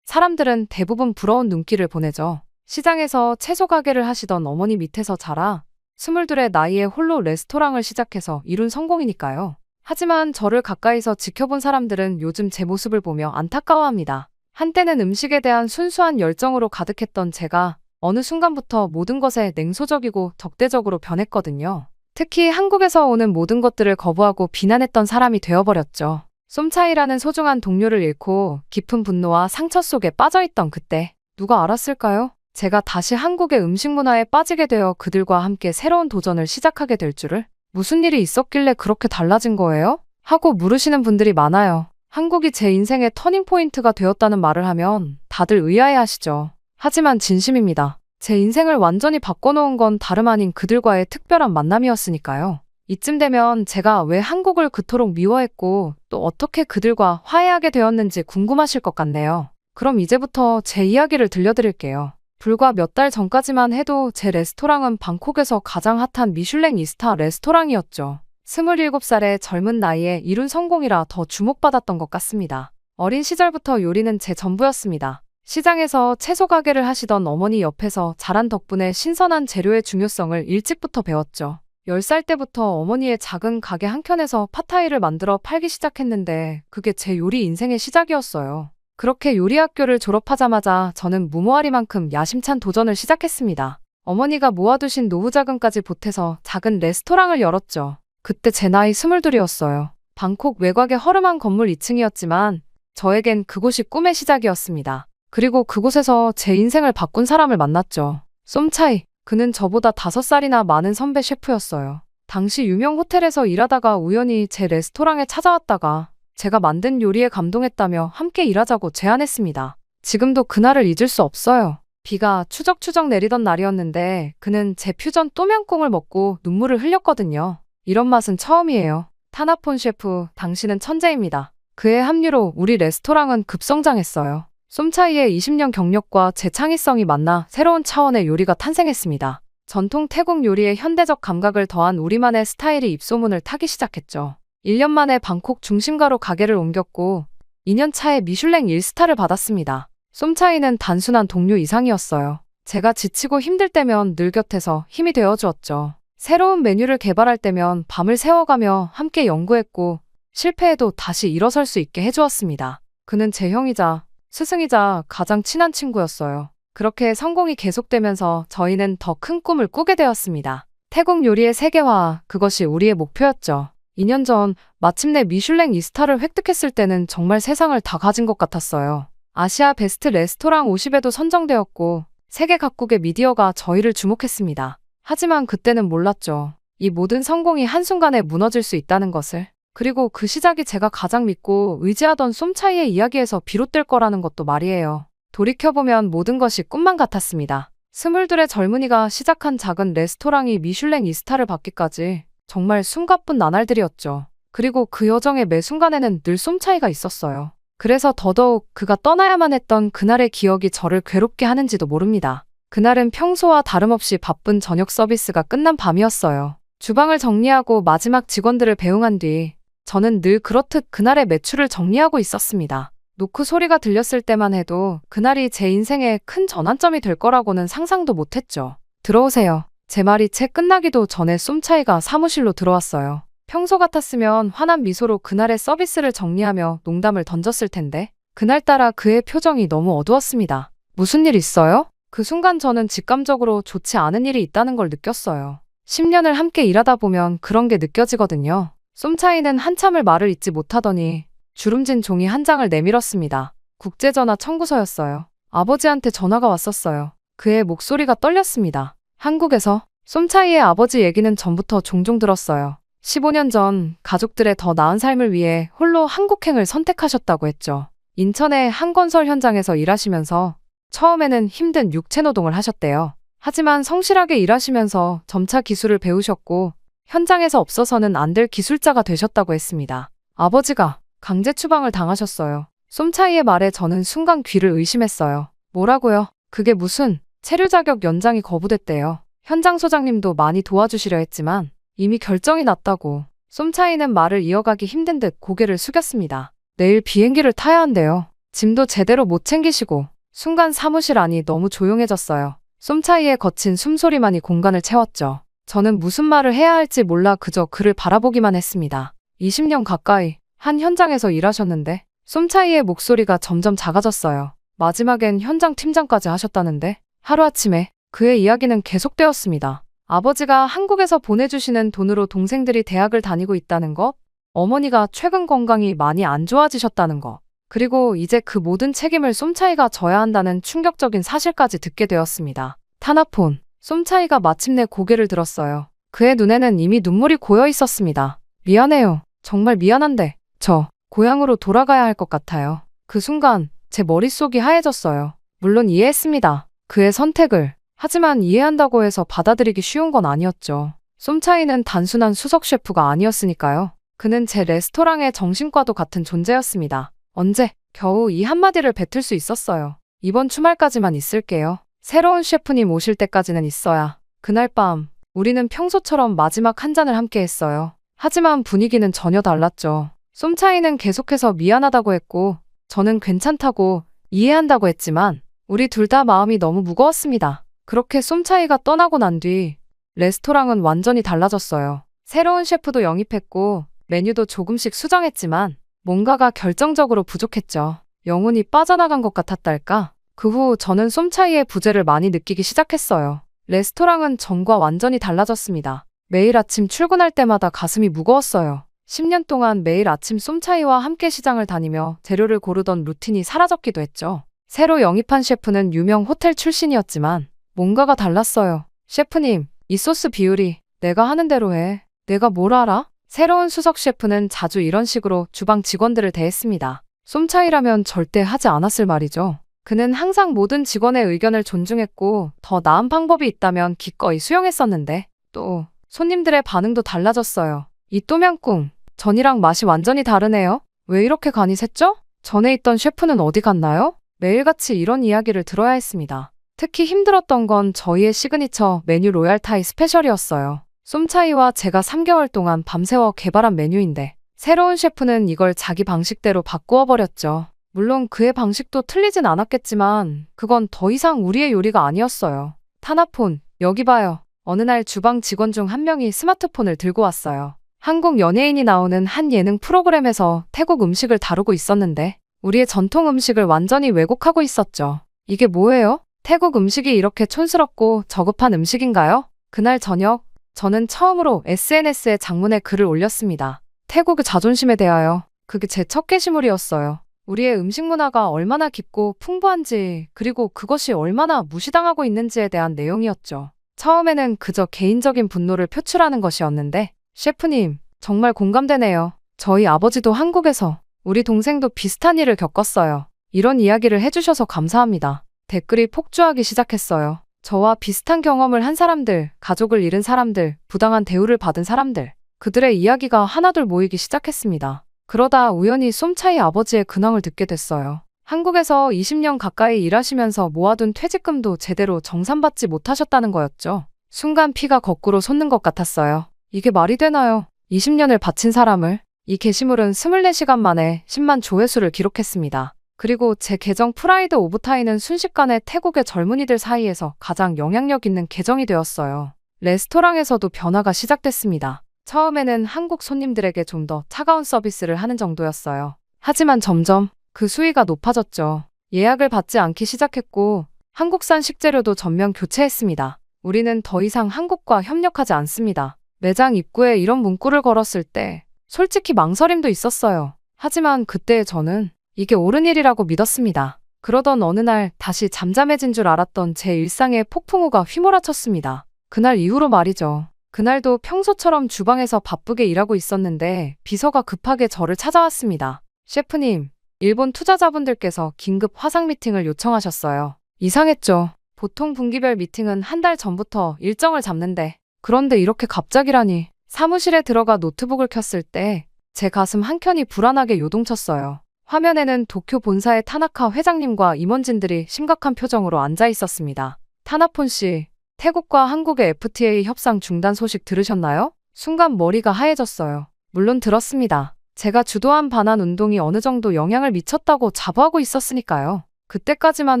사람들은 대부분 부러운 눈길을 보내죠. 시장에서 채소 가게를 하시던 어머니 밑에서 자라 22의 나이에 홀로 레스토랑을 시작해서 이룬 성공이니까요. 하지만 저를 가까이서 지켜본 사람들은 요즘 제 모습을 보며 안타까워합니다. 한때는 음식에 대한 순수한 열정으로 가득했던 제가 어느 순간부터 모든 것에 냉소적이고 적대적으로 변했거든요. 특히 한국에서 오는 모든 것들을 거부하고 비난했던 사람이 되어버렸죠. 쏨차이라는 소중한 동료를 잃고 깊은 분노와 상처 속에 빠져있던 그때 누가 알았을까요? 제가 다시 한국의 음식 문화에 빠지게 되어 그들과 함께 새로운 도전을 시작하게 될 줄을? 무슨 일이 있었길래 그렇게 달라진 거예요? 하고 물으시는 분들이 많아요. 한국이 제 인생의 터닝포인트가 되었다는 말을 하면 다들 의아해하시죠. 하지만 진심입니다. 제 인생을 완전히 바꿔놓은 건 다름 아닌 그들과의 특별한 만남이었으니까요. 이쯤 되면 제가 왜 한국을 그토록 미워했고 또 어떻게 그들과 화해하게 되었는지 궁금하실 것 같네요. 그럼 이제부터 제 이야기를 들려드릴게요. 불과 몇 달 전까지만 해도 제 레스토랑은 방콕에서 가장 핫한 미슐랭 2스타 레스토랑이었죠. 27살의 젊은 나이에 이룬 성공이라 더 주목받았던 것 같습니다. 어린 시절부터 요리는 제 전부였습니다. 시장에서 채소 가게를 하시던 어머니 옆에서 자란 덕분에 신선한 재료의 중요성을 일찍부터 배웠죠. 10살 때부터 어머니의 작은 가게 한켠에서 팟타이를 만들어 팔기 시작했는데 그게 제 요리 인생의 시작이었어요. 그렇게 요리 학교를 졸업하자마자 저는 무모하리만큼 야심찬 도전을 시작했습니다. 어머니가 모아두신 노후 자금까지 보태서 작은 레스토랑을 열었죠. 그때 제 나이 22이었어요. 방콕 외곽의 허름한 건물 2층이었지만 저에겐 그곳이 꿈의 시작이었습니다. 그리고 그곳에서 제 인생을 바꾼 사람을 만났죠. 쏨차이. 그는 저보다 5살이나 많은 선배 셰프였어요. 당시 유명 호텔에서 일하다가 우연히 제 레스토랑에 찾아왔다가 제가 만든 요리에 감동했다며 함께 일하자고 제안했습니다. 지금도 그날을 잊을 수 없어요. 비가 추적추적 내리던 날이었는데 그는 제 퓨전 또명꿍을 먹고 눈물을 흘렸거든요. 이런 맛은 처음이에요. 타나폰 셰프, 당신은 천재입니다. 그의 합류로 우리 레스토랑은 급성장했어요. 쏨차이의 20년 경력과 제 창의성이 만나 새로운 차원의 요리가 탄생했습니다. 전통 태국 요리에 현대적 감각을 더한 우리만의 스타일이 입소문을 타기 시작했죠. 1년 만에 방콕 중심가로 가게를 옮겼고 2년 차에 미슐랭 1스타를 받았습니다. 쏨차이는 단순한 동료 이상이었어요. 제가 지치고 힘들 때면 늘 곁에서 힘이 되어주었죠. 새로운 메뉴를 개발할 때면 밤을 새워가며 함께 연구했고 실패해도 다시 일어설 수 있게 해주었습니다. 그는 제 형이자 스승이자 가장 친한 친구였어요. 그렇게 성공이 계속되면서 저희는 더 큰 꿈을 꾸게 되었습니다. 태국 요리의 세계화, 그것이 우리의 목표였죠. 2년 전 마침내 미슐랭 2스타를 획득했을 때는 정말 세상을 다 가진 것 같았어요. 아시아 베스트 레스토랑 50에도 선정되었고 세계 각국의 미디어가 저희를 주목했습니다. 하지만 그때는 몰랐죠. 이 모든 성공이 한순간에 무너질 수 있다는 것을. 그리고 그 시작이 제가 가장 믿고 의지하던 쏨차이의 이야기에서 비롯될 거라는 것도 말이에요. 돌이켜보면 모든 것이 꿈만 같았습니다. 22의 젊은이가 시작한 작은 레스토랑이 미슐랭 2스타를 받기까지 정말 숨가쁜 나날들이었죠. 그리고 그 여정의 매 순간에는 늘 쏨차이가 있었어요. 그래서 더더욱 그가 떠나야만 했던 그날의 기억이 저를 괴롭게 하는지도 모릅니다. 그날은 평소와 다름없이 바쁜 저녁 서비스가 끝난 밤이었어요. 주방을 정리하고 마지막 직원들을 배웅한 뒤 저는 늘 그렇듯 그날의 매출을 정리하고 있었습니다. 노크 소리가 들렸을 때만 해도 그날이 제 인생의 큰 전환점이 될 거라고는 상상도 못했죠. 들어오세요. 제 말이 채 끝나기도 전에 쏨차이가 사무실로 들어왔어요. 평소 같았으면 환한 미소로 그날의 서비스를 정리하며 농담을 던졌을 텐데 그날따라 그의 표정이 너무 어두웠습니다. 무슨 일 있어요? 그 순간 저는 직감적으로 좋지 않은 일이 있다는 걸 느꼈어요. 10년을 함께 일하다 보면 그런 게 느껴지거든요. 쏨차이는 한참을 말을 잇지 못하더니 주름진 종이 한 장을 내밀었습니다. 국제전화 청구서였어요. 아버지한테 전화가 왔었어요. 그의 목소리가 떨렸습니다. 한국에서 쏨차이의 아버지 얘기는 전부터 종종 들었어요. 15년 전 가족들의 더 나은 삶을 위해 홀로 한국행을 선택하셨다고 했죠. 인천의 한 건설 현장에서 일하시면서 처음에는 힘든 육체 노동을 하셨대요. 하지만 성실하게 일하시면서 점차 기술을 배우셨고 현장에서 없어서는 안 될 기술자가 되셨다고 했습니다. 아버지가 강제 추방을 당하셨어요. 쏨차이의 말에 저는 순간 귀를 의심했어요. 뭐라고요? 그게 무슨 체류 자격 연장이 거부됐대요. 현장 소장님도 많이 도와주시려 했지만 이미 결정이 났다고. 쏨차이는 말을 이어가기 힘든 듯 고개를 숙였습니다. 내일 비행기를 타야 한대요. 짐도 제대로 못 챙기시고. 순간 사무실 안이 너무 조용해졌어요. 쏨차이의 거친 숨소리만이 공간을 채웠죠. 저는 무슨 말을 해야 할지 몰라 그저 그를 바라보기만 했습니다. 20년 가까이 한 현장에서 일하셨는데 쏨차이의 목소리가 점점 작아졌어요. 마지막엔 현장 팀장까지 하셨다는데 하루아침에 그의 이야기는 계속되었습니다. 아버지가 한국에서 보내주시는 돈으로 동생들이 대학을 다니고 있다는 것, 어머니가 최근 건강이 많이 안 좋아지셨다는 것, 그리고 이제 그 모든 책임을 쏨차이가 져야 한다는 충격적인 사실까지 듣게 되었습니다. 타나폰, 쏨차이가 마침내 고개를 들었어요. 그의 눈에는 이미 눈물이 고여 있었습니다. 미안해요. 정말 미안한데 저 고향으로 돌아가야 할 것 같아요. 그 순간 제 머릿속이 하얘졌어요. 물론 이해했습니다. 그의 선택을. 하지만 이해한다고 해서 받아들이기 쉬운 건 아니었죠. 쏨차이는 단순한 수석 셰프가 아니었으니까요. 그는 제 레스토랑의 정신과도 같은 존재였습니다. 언제 겨우 이 한마디를 뱉을 수 있었어요. 이번 주말까지만 있을게요. 새로운 셰프님 오실 때까지는 있어야. 그날 밤 우리는 평소처럼 마지막 한 잔을 함께 했어요. 하지만 분위기는 전혀 달랐죠. 쏨차이는 계속해서 미안하다고 했고 저는 괜찮다고 이해한다고 했지만 우리 둘 다 마음이 너무 무거웠습니다. 그렇게 쏨차이가 떠나고 난 뒤 레스토랑은 완전히 달라졌어요. 새로운 셰프도 영입했고 메뉴도 조금씩 수정했지만 뭔가가 결정적으로 부족했죠. 영혼이 빠져나간 것 같았달까? 그 후 저는 쏨차이의 부재를 많이 느끼기 시작했어요. 레스토랑은 전과 완전히 달라졌습니다. 매일 아침 출근할 때마다 가슴이 무거웠어요. 10년 동안 매일 아침 쏨차이와 함께 시장을 다니며 재료를 고르던 루틴이 사라졌기도 했죠. 새로 영입한 셰프는 유명 호텔 출신이었지만 뭔가가 달랐어요. 셰프님, 이 소스 비율이 내가 하는 대로 해. 내가 뭘 알아? 새로운 수석 셰프는 자주 이런 식으로 주방 직원들을 대했습니다. 쏨차이라면 절대 하지 않았을 말이죠. 그는 항상 모든 직원의 의견을 존중했고 더 나은 방법이 있다면 기꺼이 수용했었는데 또 손님들의 반응도 달라졌어요. 이 또명꿍, 전이랑 맛이 완전히 다르네요. 왜 이렇게 간이 샜죠? 전에 있던 셰프는 어디 갔나요? 매일같이 이런 이야기를 들어야 했습니다. 특히 힘들었던 건 저희의 시그니처 메뉴 로얄타이 스페셜이었어요. 쏨차이와 제가 3개월 동안 밤새워 개발한 메뉴인데 새로운 셰프는 이걸 자기 방식대로 바꾸어 버렸죠. 물론 그의 방식도 틀리진 않았겠지만 그건 더 이상 우리의 요리가 아니었어요. 타나폰, 여기 봐요. 어느 날 주방 직원 중 한 명이 스마트폰을 들고 왔어요. 한국 연예인이 나오는 한 예능 프로그램에서 태국 음식을 다루고 있었는데 우리의 전통 음식을 완전히 왜곡하고 있었죠. 이게 뭐예요? 태국 음식이 이렇게 촌스럽고 저급한 음식인가요? 그날 저녁 저는 처음으로 SNS에 장문의 글을 올렸습니다. 태국의 자존심에 대하여. 그게 제 첫 게시물이었어요. 우리의 음식 문화가 얼마나 깊고 풍부한지 그리고 그것이 얼마나 무시당하고 있는지에 대한 내용이었죠. 처음에는 그저 개인적인 분노를 표출하는 것이었는데 셰프님, 정말 공감되네요. 저희 아버지도 한국에서 우리 동생도 비슷한 일을 겪었어요. 이런 이야기를 해주셔서 감사합니다. 댓글이 폭주하기 시작했어요. 저와 비슷한 경험을 한 사람들, 가족을 잃은 사람들, 부당한 대우를 받은 사람들, 그들의 이야기가 하나둘 모이기 시작했습니다. 그러다 우연히 쏨차이 아버지의 근황을 듣게 됐어요. 한국에서 20년 가까이 일하시면서 모아둔 퇴직금도 제대로 정산받지 못하셨다는 거였죠. 순간 피가 거꾸로 솟는 것 같았어요. 이게 말이 되나요? 20년을 바친 사람을. 이 게시물은 24시간 만에 10만 조회수를 기록했습니다. 그리고 제 계정 프라이드 오브 타이는 순식간에 태국의 젊은이들 사이에서 가장 영향력 있는 계정이 되었어요. 레스토랑에서도 변화가 시작됐습니다. 처음에는 한국 손님들에게 좀 더 차가운 서비스를 하는 정도였어요. 하지만 점점 그 수위가 높아졌죠. 예약을 받지 않기 시작했고 한국산 식재료도 전면 교체했습니다. 우리는 더 이상 한국과 협력하지 않습니다. 매장 입구에 이런 문구를 걸었을 때 솔직히 망설임도 있었어요. 하지만 그때 저는 이게 옳은 일이라고 믿었습니다. 그러던 어느 날 다시 잠잠해진 줄 알았던 제 일상에 폭풍우가 휘몰아쳤습니다. 그날 이후로 말이죠. 그날도 평소처럼 주방에서 바쁘게 일하고 있었는데 비서가 급하게 저를 찾아왔습니다. 셰프님, 일본 투자자분들께서 긴급 화상 미팅을 요청하셨어요. 이상했죠. 보통 분기별 미팅은 한 달 전부터 일정을 잡는데 그런데 이렇게 갑자기라니. 사무실에 들어가 노트북을 켰을 때 제 가슴 한켠이 불안하게 요동쳤어요. 화면에는 도쿄 본사의 타나카 회장님과 임원진들이 심각한 표정으로 앉아 있었습니다. 타나폰 씨, 태국과 한국의 FTA 협상 중단 소식 들으셨나요? 순간 머리가 하얘졌어요. 물론 들었습니다. 제가 주도한 반환 운동이 어느 정도 영향을 미쳤다고 자부하고 있었으니까요. 그때까지만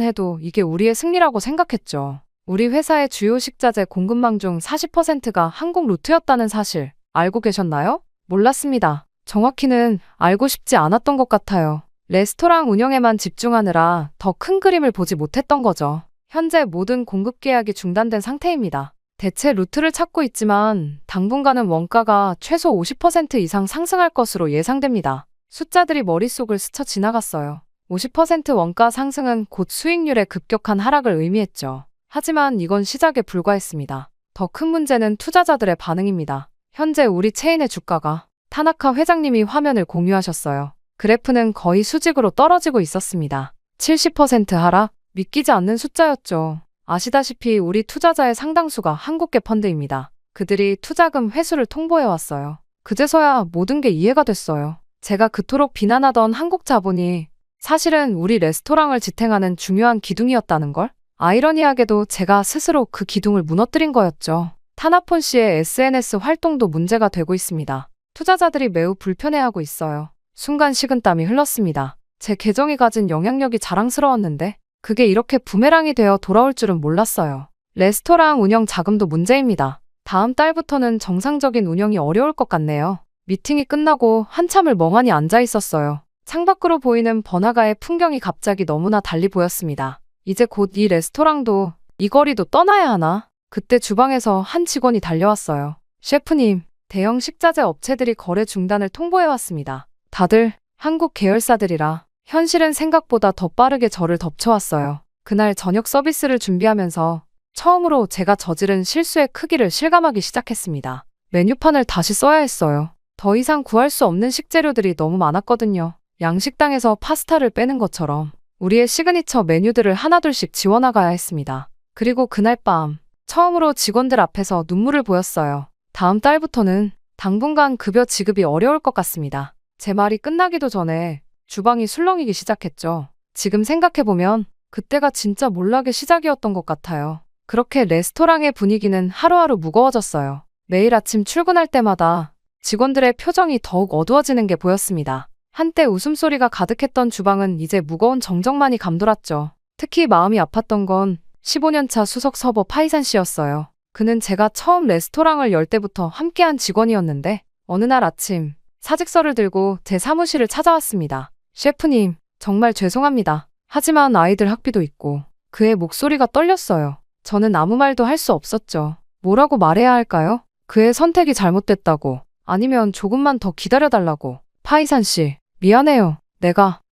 해도 이게 우리의 승리라고 생각했죠. 우리 회사의 주요 식자재 공급망 중 40%가 한국 루트였다는 사실 알고 계셨나요? 몰랐습니다. 정확히는 알고 싶지 않았던 것 같아요. 레스토랑 운영에만 집중하느라 더 큰 그림을 보지 못했던 거죠. 현재 모든 공급 계약이 중단된 상태입니다. 대체 루트를 찾고 있지만 당분간은 원가가 최소 50% 이상 상승할 것으로 예상됩니다. 숫자들이 머릿속을 스쳐 지나갔어요. 50% 원가 상승은 곧 수익률의 급격한 하락을 의미했죠. 하지만 이건 시작에 불과했습니다. 더 큰 문제는 투자자들의 반응입니다. 현재 우리 체인의 주가가 타나카 회장님이 화면을 공유하셨어요. 그래프는 거의 수직으로 떨어지고 있었습니다. 70% 하락? 믿기지 않는 숫자였죠. 아시다시피 우리 투자자의 상당수가 한국계 펀드입니다. 그들이 투자금 회수를 통보해왔어요. 그제서야 모든 게 이해가 됐어요. 제가 그토록 비난하던 한국 자본이 사실은 우리 레스토랑을 지탱하는 중요한 기둥이었다는 걸? 아이러니하게도 제가 스스로 그 기둥을 무너뜨린 거였죠. 타나폰 씨의 SNS 활동도 문제가 되고 있습니다. 투자자들이 매우 불편해하고 있어요. 순간 식은땀이 흘렀습니다. 제 계정이 가진 영향력이 자랑스러웠는데 그게 이렇게 부메랑이 되어 돌아올 줄은 몰랐어요. 레스토랑 운영 자금도 문제입니다. 다음 달부터는 정상적인 운영이 어려울 것 같네요. 미팅이 끝나고 한참을 멍하니 앉아 있었어요. 창밖으로 보이는 번화가의 풍경이 갑자기 너무나 달리 보였습니다. 이제 곧 이 레스토랑도 이 거리도 떠나야 하나? 그때 주방에서 한 직원이 달려왔어요. 셰프님, 대형 식자재 업체들이 거래 중단을 통보해왔습니다. 다들 한국 계열사들이라 현실은 생각보다 더 빠르게 저를 덮쳐왔어요. 그날 저녁 서비스를 준비하면서 처음으로 제가 저지른 실수의 크기를 실감하기 시작했습니다. 메뉴판을 다시 써야 했어요. 더 이상 구할 수 없는 식재료들이 너무 많았거든요. 양식당에서 파스타를 빼는 것처럼 우리의 시그니처 메뉴들을 하나둘씩 지워나가야 했습니다. 그리고 그날 밤 처음으로 직원들 앞에서 눈물을 보였어요. 다음 달부터는 당분간 급여 지급이 어려울 것 같습니다. 제 말이 끝나기도 전에 주방이 술렁이기 시작했죠. 지금 생각해보면 그때가 진짜 몰락의 시작이었던 것 같아요. 그렇게 레스토랑의 분위기는 하루하루 무거워졌어요. 매일 아침 출근할 때마다 직원들의 표정이 더욱 어두워지는 게 보였습니다. 한때 웃음소리가 가득했던 주방은 이제 무거운 정적만이 감돌았죠. 특히 마음이 아팠던 건 15년차 수석 서버 파이산 씨였어요. 그는 제가 처음 레스토랑을 열 때부터 함께한 직원이었는데 어느 날 아침 사직서를 들고 제 사무실을 찾아왔습니다. 셰프님, 정말 죄송합니다. 하지만 아이들 학비도 있고 그의 목소리가 떨렸어요. 저는 아무 말도 할 수 없었죠. 뭐라고 말해야 할까요? 그의 선택이 잘못됐다고 아니면 조금만 더 기다려달라고. 파이산 씨, 미안해요.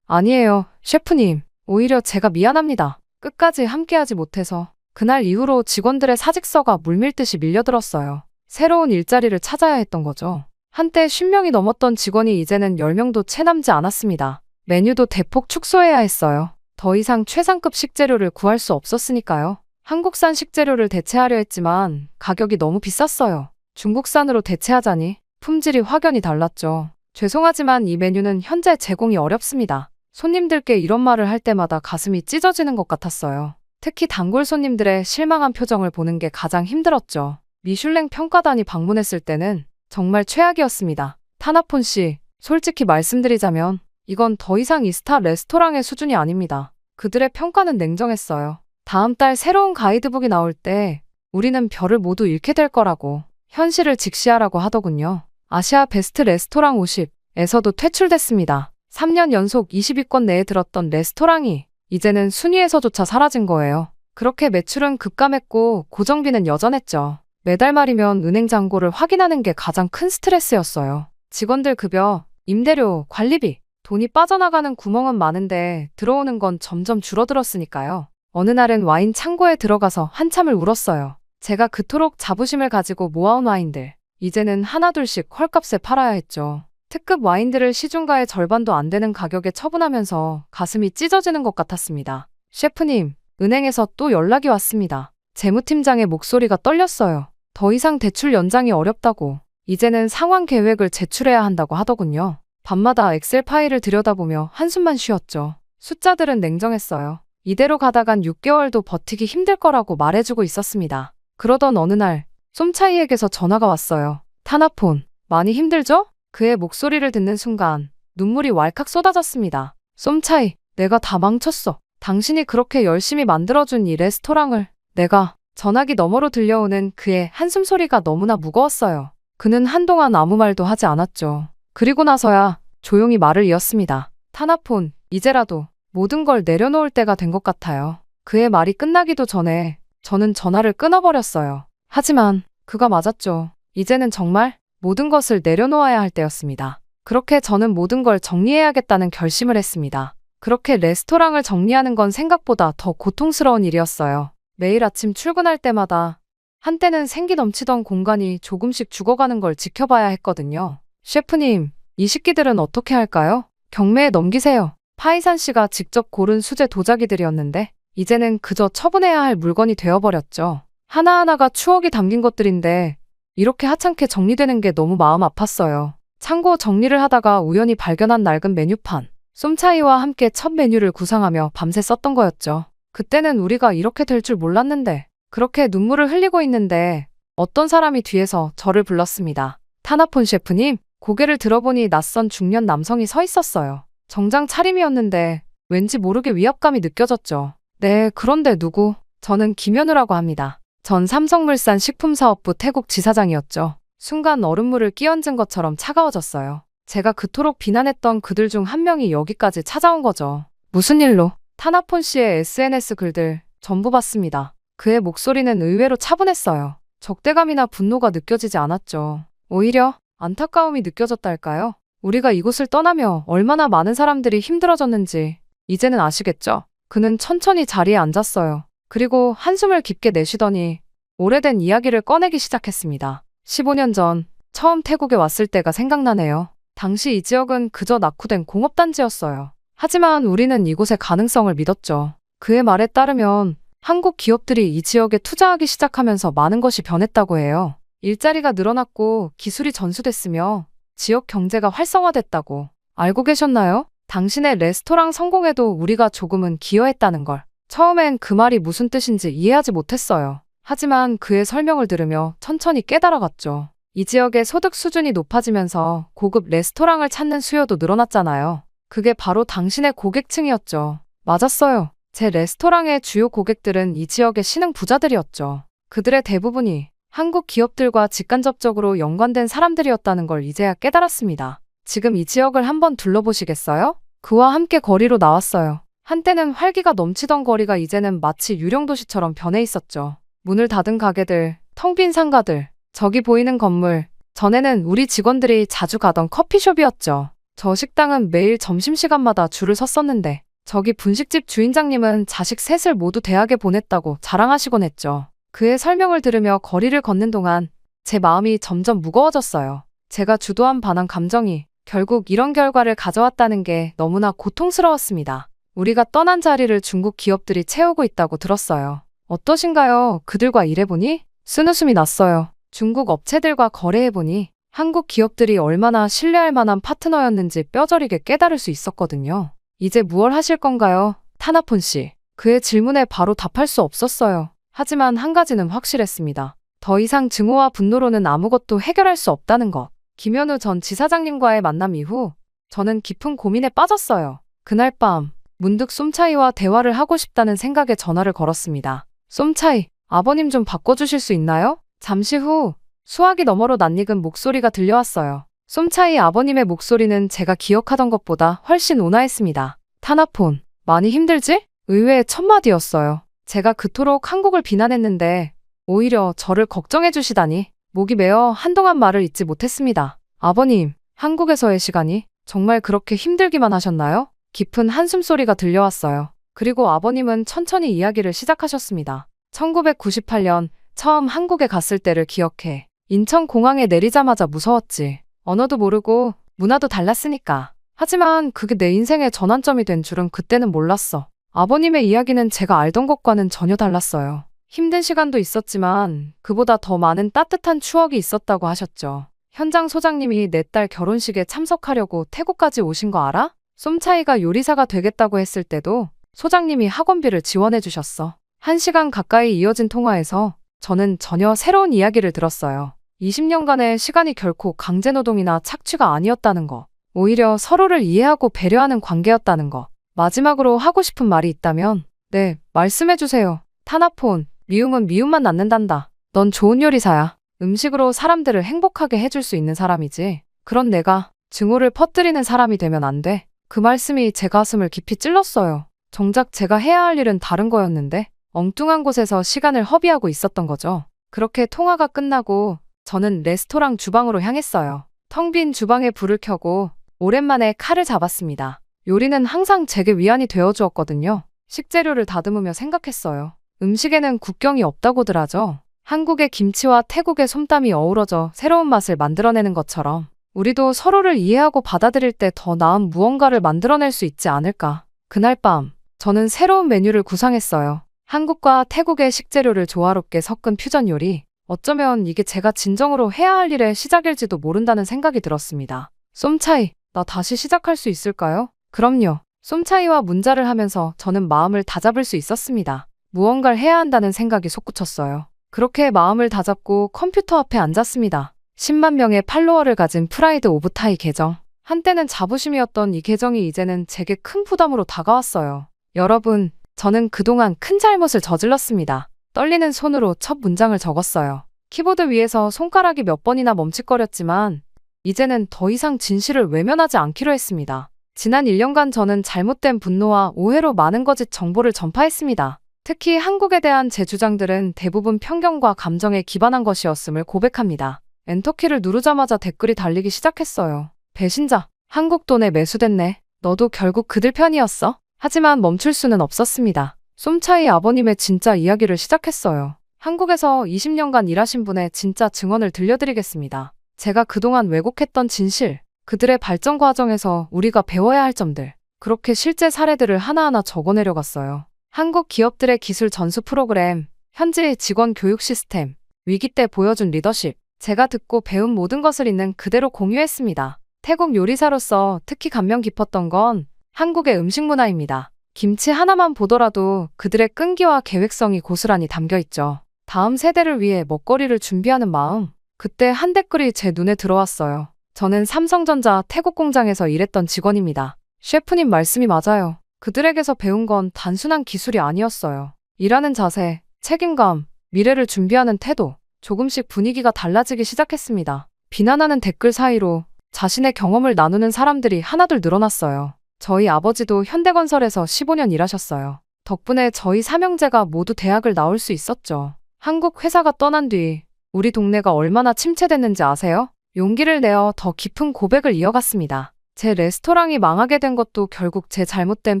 아니에요, 셰프님. 오히려 제가 미안합니다. 끝까지 함께하지 못해서. 그날 이후로 직원들의 사직서가 물밀듯이 밀려들었어요. 새로운 일자리를 찾아야 했던 거죠. 한때 10명이 넘었던 직원이 이제는 10명도 채 남지 않았습니다. 메뉴도 대폭 축소해야 했어요. 더 이상 최상급 식재료를 구할 수 없었으니까요. 한국산 식재료를 대체하려 했지만 가격이 너무 비쌌어요. 중국산으로 대체하자니 품질이 확연히 달랐죠. 죄송하지만 이 메뉴는 현재 제공이 어렵습니다. 손님들께 이런 말을 할 때마다 가슴이 찢어지는 것 같았어요. 특히 단골 손님들의 실망한 표정을 보는 게 가장 힘들었죠. 미슐랭 평가단이 방문했을 때는 정말 최악이었습니다. 타나폰 씨, 솔직히 말씀드리자면 이건 더 이상 이 스타 레스토랑의 수준이 아닙니다. 그들의 평가는 냉정했어요. 다음 달 새로운 가이드북이 나올 때 우리는 별을 모두 잃게 될 거라고, 현실을 직시하라고 하더군요. 아시아 베스트 레스토랑 50에서도 퇴출됐습니다. 3년 연속 20위권 내에 들었던 레스토랑이 이제는 순위에서조차 사라진 거예요. 그렇게 매출은 급감했고 고정비는 여전했죠. 매달 말이면 은행 잔고를 확인하는 게 가장 큰 스트레스였어요. 직원들 급여, 임대료, 관리비, 돈이 빠져나가는 구멍은 많은데 들어오는 건 점점 줄어들었으니까요. 어느 날은 와인 창고에 들어가서 한참을 울었어요. 제가 그토록 자부심을 가지고 모아온 와인들, 이제는 하나둘씩 헐값에 팔아야 했죠. 특급 와인들을 시중가의 절반도 안 되는 가격에 처분하면서 가슴이 찢어지는 것 같았습니다. 셰프님, 은행에서 또 연락이 왔습니다. 재무팀장의 목소리가 떨렸어요. 더 이상 대출 연장이 어렵다고, 이제는 상환 계획을 제출해야 한다고 하더군요. 밤마다 엑셀 파일을 들여다보며 한숨만 쉬었죠. 숫자들은 냉정했어요. 이대로 가다간 6개월도 버티기 힘들 거라고 말해주고 있었습니다. 그러던 어느 날 쏨차이에게서 전화가 왔어요. 타나폰, 많이 힘들죠? 그의 목소리를 듣는 순간 눈물이 왈칵 쏟아졌습니다. 쏨차이, 내가 다 망쳤어. 당신이 그렇게 열심히 만들어준 이 레스토랑을 내가... 전화기 너머로 들려오는 그의 한숨 소리가 너무나 무거웠어요. 그는 한동안 아무 말도 하지 않았죠. 그리고 나서야 조용히 말을 이었습니다. 타나폰, 이제라도 모든 걸 내려놓을 때가 된 것 같아요. 그의 말이 끝나기도 전에 저는 전화를 끊어버렸어요. 하지만 그가 맞았죠. 이제는 정말 모든 것을 내려놓아야 할 때였습니다. 그렇게 저는 모든 걸 정리해야겠다는 결심을 했습니다. 그렇게 레스토랑을 정리하는 건 생각보다 더 고통스러운 일이었어요. 매일 아침 출근할 때마다 한때는 생기 넘치던 공간이 조금씩 죽어가는 걸 지켜봐야 했거든요. 셰프님, 이 식기들은 어떻게 할까요? 경매에 넘기세요. 파이산 씨가 직접 고른 수제 도자기들이었는데 이제는 그저 처분해야 할 물건이 되어버렸죠. 하나하나가 추억이 담긴 것들인데 이렇게 하찮게 정리되는 게 너무 마음 아팠어요. 창고 정리를 하다가 우연히 발견한 낡은 메뉴판. 쏨차이와 함께 첫 메뉴를 구상하며 밤새 썼던 거였죠. 그때는 우리가 이렇게 될 줄 몰랐는데, 그렇게 눈물을 흘리고 있는데 어떤 사람이 뒤에서 저를 불렀습니다. 타나폰 셰프님, 고개를 들어보니 낯선 중년 남성이 서 있었어요. 정장 차림이었는데 왠지 모르게 위압감이 느껴졌죠. 네, 그런데 누구? 저는 김현우라고 합니다. 전 삼성물산 식품사업부 태국 지사장이었죠. 순간 얼음물을 끼얹은 것처럼 차가워졌어요. 제가 그토록 비난했던 그들 중 한 명이 여기까지 찾아온 거죠. 무슨 일로? 타나폰 씨의 SNS 글들 전부 봤습니다. 그의 목소리는 의외로 차분했어요. 적대감이나 분노가 느껴지지 않았죠. 오히려 안타까움이 느껴졌달까요? 우리가 이곳을 떠나며 얼마나 많은 사람들이 힘들어졌는지 이제는 아시겠죠? 그는 천천히 자리에 앉았어요. 그리고 한숨을 깊게 내쉬더니 오래된 이야기를 꺼내기 시작했습니다. 15년 전 처음 태국에 왔을 때가 생각나네요. 당시 이 지역은 그저 낙후된 공업단지였어요. 하지만 우리는 이곳의 가능성을 믿었죠. 그의 말에 따르면 한국 기업들이 이 지역에 투자하기 시작하면서 많은 것이 변했다고 해요. 일자리가 늘어났고 기술이 전수됐으며 지역 경제가 활성화됐다고. 알고 계셨나요? 당신의 레스토랑 성공에도 우리가 조금은 기여했다는 걸. 처음엔 그 말이 무슨 뜻인지 이해하지 못했어요. 하지만 그의 설명을 들으며 천천히 깨달아갔죠. 이 지역의 소득 수준이 높아지면서 고급 레스토랑을 찾는 수요도 늘어났잖아요. 그게 바로 당신의 고객층이었죠. 맞았어요. 제 레스토랑의 주요 고객들은 이 지역의 신흥 부자들이었죠. 그들의 대부분이 한국 기업들과 직간접적으로 연관된 사람들이었다는 걸 이제야 깨달았습니다. 지금 이 지역을 한번 둘러보시겠어요? 그와 함께 거리로 나왔어요. 한때는 활기가 넘치던 거리가 이제는 마치 유령도시처럼 변해 있었죠. 문을 닫은 가게들, 텅 빈 상가들, 저기 보이는 건물, 전에는 우리 직원들이 자주 가던 커피숍이었죠. 저 식당은 매일 점심시간마다 줄을 섰었는데 저기 분식집 주인장님은 자식 셋을 모두 대학에 보냈다고 자랑하시곤 했죠. 그의 설명을 들으며 거리를 걷는 동안 제 마음이 점점 무거워졌어요. 제가 주도한 반한 감정이 결국 이런 결과를 가져왔다는 게 너무나 고통스러웠습니다. 우리가 떠난 자리를 중국 기업들이 채우고 있다고 들었어요. 어떠신가요? 그들과 일해보니? 쓴웃음이 났어요. 중국 업체들과 거래해보니 한국 기업들이 얼마나 신뢰할 만한 파트너였는지 뼈저리게 깨달을 수 있었거든요. 이제 무얼 하실 건가요? 타나폰 씨. 그의 질문에 바로 답할 수 없었어요. 하지만 한 가지는 확실했습니다. 더 이상 증오와 분노로는 아무것도 해결할 수 없다는 것. 김현우 전 지사장님과의 만남 이후 저는 깊은 고민에 빠졌어요. 그날 밤 문득 쏨차이와 대화를 하고 싶다는 생각에 전화를 걸었습니다. 쏨차이, 아버님 좀 바꿔주실 수 있나요? 잠시 후 수화기 너머로 낯익은 목소리가 들려왔어요. 쏨차이 아버님의 목소리는 제가 기억하던 것보다 훨씬 온화했습니다. 타나폰, 많이 힘들지? 의외의 첫 마디였어요. 제가 그토록 한국을 비난했는데 오히려 저를 걱정해 주시다니 목이 메어 한동안 말을 잇지 못했습니다. 아버님, 한국에서의 시간이 정말 그렇게 힘들기만 하셨나요? 깊은 한숨소리가 들려왔어요. 그리고 아버님은 천천히 이야기를 시작하셨습니다. 1998년 처음 한국에 갔을 때를 기억해. 인천공항에 내리자마자 무서웠지. 언어도 모르고 문화도 달랐으니까. 하지만 그게 내 인생의 전환점이 된 줄은 그때는 몰랐어. 아버님의 이야기는 제가 알던 것과는 전혀 달랐어요. 힘든 시간도 있었지만 그보다 더 많은 따뜻한 추억이 있었다고 하셨죠. 현장 소장님이 내 딸 결혼식에 참석하려고 태국까지 오신 거 알아? 쏨차이가 요리사가 되겠다고 했을 때도 소장님이 학원비를 지원해 주셨어. 1시간 가까이 이어진 통화에서 저는 전혀 새로운 이야기를 들었어요. 20년간의 시간이 결코 강제노동이나 착취가 아니었다는 거. 오히려 서로를 이해하고 배려하는 관계였다는 거. 마지막으로 하고 싶은 말이 있다면 네, 말씀해 주세요. 타나폰, 미움은 미움만 낳는단다. 넌 좋은 요리사야. 음식으로 사람들을 행복하게 해줄 수 있는 사람이지. 그런 내가 증오를 퍼뜨리는 사람이 되면 안 돼. 그 말씀이 제 가슴을 깊이 찔렀어요. 정작 제가 해야 할 일은 다른 거였는데 엉뚱한 곳에서 시간을 허비하고 있었던 거죠. 그렇게 통화가 끝나고 저는 레스토랑 주방으로 향했어요. 텅 빈 주방에 불을 켜고 오랜만에 칼을 잡았습니다. 요리는 항상 제게 위안이 되어주었거든요. 식재료를 다듬으며 생각했어요. 음식에는 국경이 없다고들 하죠. 한국의 김치와 태국의 솜땀이 어우러져 새로운 맛을 만들어내는 것처럼 우리도 서로를 이해하고 받아들일 때 더 나은 무언가를 만들어낼 수 있지 않을까. 그날 밤 저는 새로운 메뉴를 구상했어요. 한국과 태국의 식재료를 조화롭게 섞은 퓨전 요리. 어쩌면 이게 제가 진정으로 해야 할 일의 시작일지도 모른다는 생각이 들었습니다. 쏨차이, 나 다시 시작할 수 있을까요? 그럼요. 쏨차이와 문자를 하면서 저는 마음을 다잡을 수 있었습니다. 무언가를 해야 한다는 생각이 솟구쳤어요. 그렇게 마음을 다잡고 컴퓨터 앞에 앉았습니다. 10만 명의 팔로워를 가진 프라이드 오브 타이 계정. 한때는 자부심이었던 이 계정이 이제는 제게 큰 부담으로 다가왔어요. 여러분, 저는 그동안 큰 잘못을 저질렀습니다. 떨리는 손으로 첫 문장을 적었어요. 키보드 위에서 손가락이 몇 번이나 멈칫거렸지만 이제는 더 이상 진실을 외면하지 않기로 했습니다. 지난 1년간 저는 잘못된 분노와 오해로 많은 거짓 정보를 전파했습니다. 특히 한국에 대한 제 주장들은 대부분 편견과 감정에 기반한 것이었음을 고백합니다. 엔터키를 누르자마자 댓글이 달리기 시작했어요. 배신자, 한국 돈에 매수됐네. 너도 결국 그들 편이었어? 하지만 멈출 수는 없었습니다. 쏨차이 아버님의 진짜 이야기를 시작했어요. 한국에서 20년간 일하신 분의 진짜 증언을 들려드리겠습니다. 제가 그동안 왜곡했던 진실, 그들의 발전 과정에서 우리가 배워야 할 점들, 그렇게 실제 사례들을 하나하나 적어내려갔어요. 한국 기업들의 기술 전수 프로그램, 현지 직원 교육 시스템, 위기 때 보여준 리더십, 제가 듣고 배운 모든 것을 있는 그대로 공유했습니다. 태국 요리사로서 특히 감명 깊었던 건 한국의 음식 문화입니다. 김치 하나만 보더라도 그들의 끈기와 계획성이 고스란히 담겨있죠. 다음 세대를 위해 먹거리를 준비하는 마음. 그때 한 댓글이 제 눈에 들어왔어요. 저는 삼성전자 태국 공장에서 일했던 직원입니다. 셰프님 말씀이 맞아요. 그들에게서 배운 건 단순한 기술이 아니었어요. 일하는 자세, 책임감, 미래를 준비하는 태도. 조금씩 분위기가 달라지기 시작했습니다. 비난하는 댓글 사이로 자신의 경험을 나누는 사람들이 하나둘 늘어났어요. 저희 아버지도 현대건설에서 15년 일하셨어요. 덕분에 저희 삼형제가 모두 대학을 나올 수 있었죠. 한국 회사가 떠난 뒤 우리 동네가 얼마나 침체됐는지 아세요? 용기를 내어 더 깊은 고백을 이어갔습니다. 제 레스토랑이 망하게 된 것도 결국 제 잘못된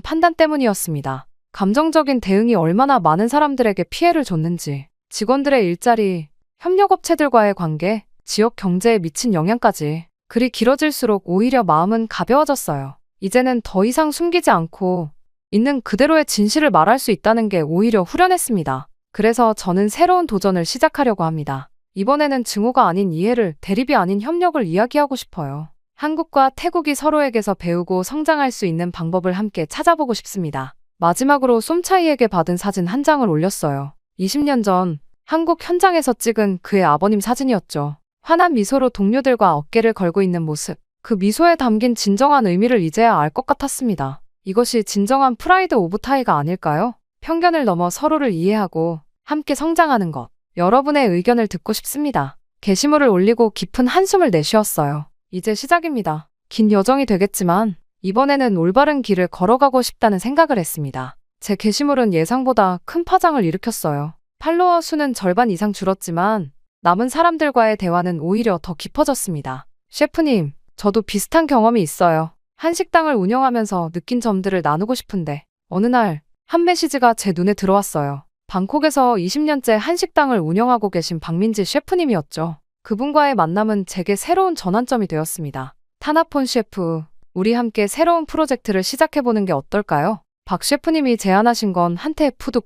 판단 때문이었습니다. 감정적인 대응이 얼마나 많은 사람들에게 피해를 줬는지, 직원들의 일자리, 협력업체들과의 관계, 지역 경제에 미친 영향까지. 글이 길어질수록 오히려 마음은 가벼워졌어요. 이제는 더 이상 숨기지 않고 있는 그대로의 진실을 말할 수 있다는 게 오히려 후련했습니다. 그래서 저는 새로운 도전을 시작하려고 합니다. 이번에는 증오가 아닌 이해를, 대립이 아닌 협력을 이야기하고 싶어요. 한국과 태국이 서로에게서 배우고 성장할 수 있는 방법을 함께 찾아보고 싶습니다. 마지막으로 쏨차이에게 받은 사진 한 장을 올렸어요. 20년 전 한국 현장에서 찍은 그의 아버님 사진이었죠. 환한 미소로 동료들과 어깨를 걸고 있는 모습. 그 미소에 담긴 진정한 의미를 이제야 알 것 같았습니다. 이것이 진정한 프라이드 오브 타이가 아닐까요? 편견을 넘어 서로를 이해하고 함께 성장하는 것. 여러분의 의견을 듣고 싶습니다. 게시물을 올리고 깊은 한숨을 내쉬었어요. 이제 시작입니다. 긴 여정이 되겠지만 이번에는 올바른 길을 걸어가고 싶다는 생각을 했습니다. 제 게시물은 예상보다 큰 파장을 일으켰어요. 팔로워 수는 절반 이상 줄었지만 남은 사람들과의 대화는 오히려 더 깊어졌습니다. 셰프님, 저도 비슷한 경험이 있어요. 한식당을 운영하면서 느낀 점들을 나누고 싶은데 어느 날 한 메시지가 제 눈에 들어왔어요. 방콕에서 20년째 한식당을 운영하고 계신 박민지 셰프님이었죠. 그분과의 만남은 제게 새로운 전환점이 되었습니다. 타나폰 셰프, 우리 함께 새로운 프로젝트를 시작해보는 게 어떨까요? 박 셰프님이 제안하신 건 한테 푸드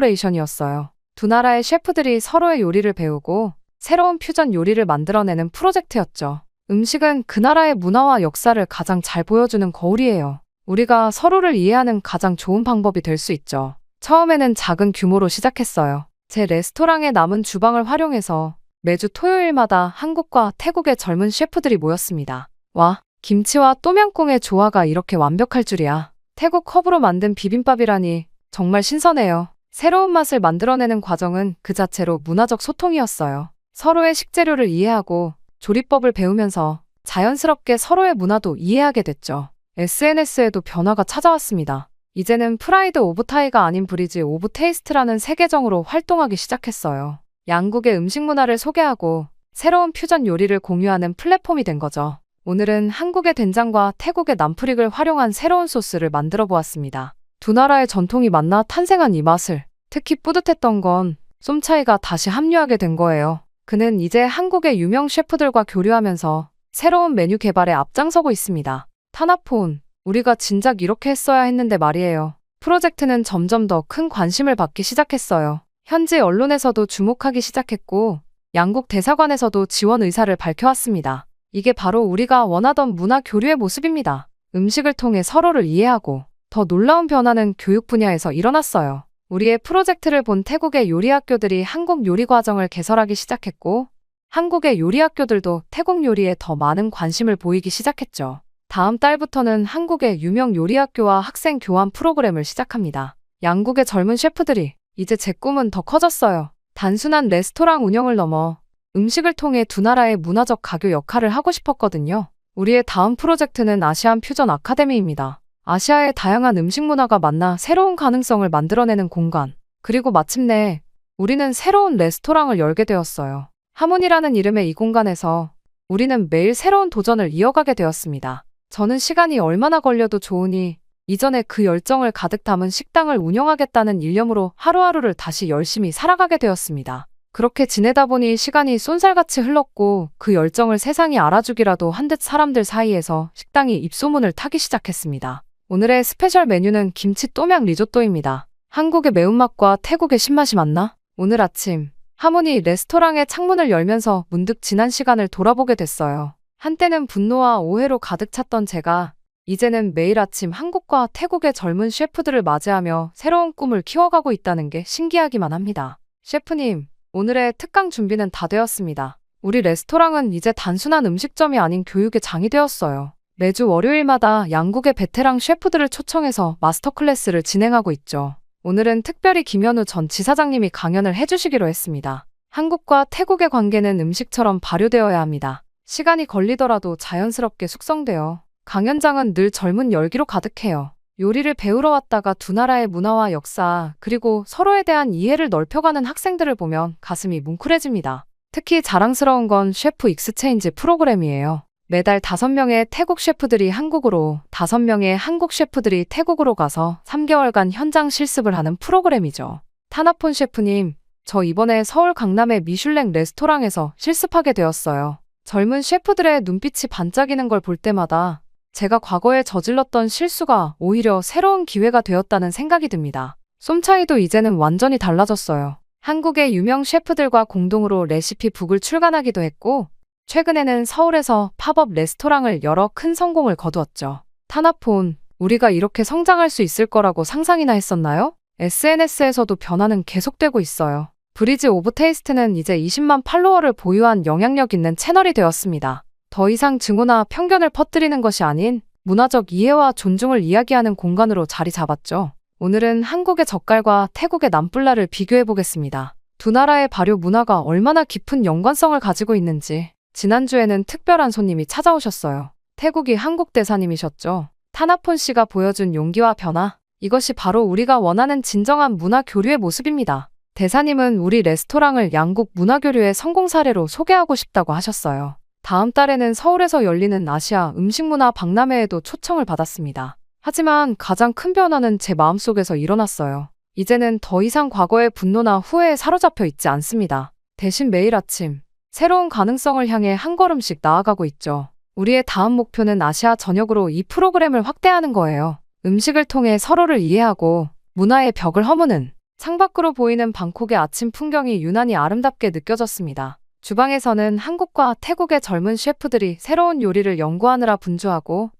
콜라보레이션이었어요. 두 나라의 셰프들이 서로의 요리를 배우고 새로운 퓨전 요리를 만들어내는 프로젝트였죠. 음식은 그 나라의 문화와 역사를 가장 잘 보여주는 거울이에요. 우리가 서로를 이해하는 가장 좋은 방법이 될 수 있죠. 처음에는 작은 규모로 시작했어요. 제 레스토랑의 남은 주방을 활용해서 매주 토요일마다 한국과 태국의 젊은 셰프들이 모였습니다. 와, 김치와 또명꿍의 조화가 이렇게 완벽할 줄이야. 태국 허브로 만든 비빔밥이라니 정말 신선해요. 새로운 맛을 만들어내는 과정은 그 자체로 문화적 소통이었어요. 서로의 식재료를 이해하고 조리법을 배우면서 자연스럽게 서로의 문화도 이해하게 됐죠. SNS에도 변화가 찾아왔습니다. 이제는 프라이드 오브 타이가 아닌 브리지 오브 테이스트라는 새 계정으로 활동하기 시작했어요. 양국의 음식 문화를 소개하고 새로운 퓨전 요리를 공유하는 플랫폼이 된 거죠. 오늘은 한국의 된장과 태국의 남프릭을 활용한 새로운 소스를 만들어 보았습니다. 두 나라의 전통이 만나 탄생한 이 맛을, 특히 뿌듯했던 건 쏨차이가 다시 합류하게 된 거예요. 그는 이제 한국의 유명 셰프들과 교류하면서 새로운 메뉴 개발에 앞장서고 있습니다. 타나폰, 우리가 진작 이렇게 했어야 했는데 말이에요. 프로젝트는 점점 더 큰 관심을 받기 시작했어요. 현지 언론에서도 주목하기 시작했고 양국 대사관에서도 지원 의사를 밝혀왔습니다. 이게 바로 우리가 원하던 문화 교류의 모습입니다. 음식을 통해 서로를 이해하고 더 놀라운 변화는 교육 분야에서 일어났어요. 우리의 프로젝트를 본 태국의 요리학교들이 한국 요리 과정을 개설하기 시작했고 한국의 요리학교들도 태국 요리에 더 많은 관심을 보이기 시작했죠. 다음 달부터는 한국의 유명 요리학교와 학생 교환 프로그램을 시작합니다. 양국의 젊은 셰프들이 이제 제 꿈은 더 커졌어요. 단순한 레스토랑 운영을 넘어 음식을 통해 두 나라의 문화적 가교 역할을 하고 싶었거든요. 우리의 다음 프로젝트는 아시안 퓨전 아카데미입니다. 아시아의 다양한 음식 문화가 만나 새로운 가능성을 만들어내는 공간. 그리고 마침내 우리는 새로운 레스토랑을 열게 되었어요. 하몬이라는 이름의 이 공간에서 우리는 매일 새로운 도전을 이어가게 되었습니다. 저는 시간이 얼마나 걸려도 좋으니 이전에 그 열정을 가득 담은 식당을 운영하겠다는 일념으로 하루하루를 다시 열심히 살아가게 되었습니다. 그렇게 지내다 보니 시간이 쏜살같이 흘렀고 그 열정을 세상이 알아주기라도 한 듯 사람들 사이에서 식당이 입소문을 타기 시작했습니다. 오늘의 스페셜 메뉴는 김치 또명 리조또입니다. 한국의 매운맛과 태국의 신맛이 만나? 오늘 아침 하모니 레스토랑의 창문을 열면서 문득 지난 시간을 돌아보게 됐어요. 한때는 분노와 오해로 가득 찼던 제가 이제는 매일 아침 한국과 태국의 젊은 셰프들을 맞이하며 새로운 꿈을 키워가고 있다는 게 신기하기만 합니다. 셰프님, 오늘의 특강 준비는 다 되었습니다. 우리 레스토랑은 이제 단순한 음식점이 아닌 교육의 장이 되었어요. 매주 월요일마다 양국의 베테랑 셰프들을 초청해서 마스터 클래스를 진행하고 있죠. 오늘은 특별히 김현우 전 지사장님이 강연을 해주시기로 했습니다. 한국과 태국의 관계는 음식처럼 발효되어야 합니다. 시간이 걸리더라도 자연스럽게 숙성되어 강연장은 늘 젊은 열기로 가득해요. 요리를 배우러 왔다가 두 나라의 문화와 역사 그리고 서로에 대한 이해를 넓혀가는 학생들을 보면 가슴이 뭉클해집니다. 특히 자랑스러운 건 셰프 익스체인지 프로그램이에요. 매달 5명의 태국 셰프들이 한국으로, 5명의 한국 셰프들이 태국으로 가서 3개월간 현장 실습을 하는 프로그램이죠. 타나폰 셰프님, 저 이번에 서울 강남의 미슐랭 레스토랑에서 실습하게 되었어요. 젊은 셰프들의 눈빛이 반짝이는 걸 볼 때마다 제가 과거에 저질렀던 실수가 오히려 새로운 기회가 되었다는 생각이 듭니다. 쏨차이도 이제는 완전히 달라졌어요. 한국의 유명 셰프들과 공동으로 레시피 북을 출간하기도 했고, 최근에는 서울에서 팝업 레스토랑을 열어 큰 성공을 거두었죠. 타나폰, 우리가 이렇게 성장할 수 있을 거라고 상상이나 했었나요? SNS에서도 변화는 계속되고 있어요. 브리지 오브 테이스트는 이제 20만 팔로워를 보유한 영향력 있는 채널이 되었습니다. 더 이상 증오나 편견을 퍼뜨리는 것이 아닌 문화적 이해와 존중을 이야기하는 공간으로 자리 잡았죠. 오늘은 한국의 젓갈과 태국의 남불라를 비교해 보겠습니다. 두 나라의 발효 문화가 얼마나 깊은 연관성을 가지고 있는지. 지난주에는 특별한 손님이 찾아오셨어요. 태국이 한국 대사님이셨죠. 타나폰 씨가 보여준 용기와 변화. 이것이 바로 우리가 원하는 진정한 문화 교류의 모습입니다. 대사님은 우리 레스토랑을 양국 문화 교류의 성공 사례로 소개하고 싶다고 하셨어요. 다음 달에는 서울에서 열리는 아시아 음식문화 박람회에도 초청을 받았습니다. 하지만 가장 큰 변화는 제 마음속에서 일어났어요. 이제는 더 이상 과거의 분노나 후회에 사로잡혀 있지 않습니다. 대신 매일 아침 새로운 가능성을 향해 한 걸음씩 나아가고 있죠. 우리의 다음 목표는 아시아 전역으로 이 프로그램을 확대하는 거예요. 음식을 통해 서로를 이해하고 문화의 벽을 허무는 창밖으로 보이는 방콕의 아침 풍경이 유난히 아름답게 느껴졌습니다. 주방에서는 한국과 태국의 젊은 셰프들이 새로운 요리를 연구하느라 분주하고,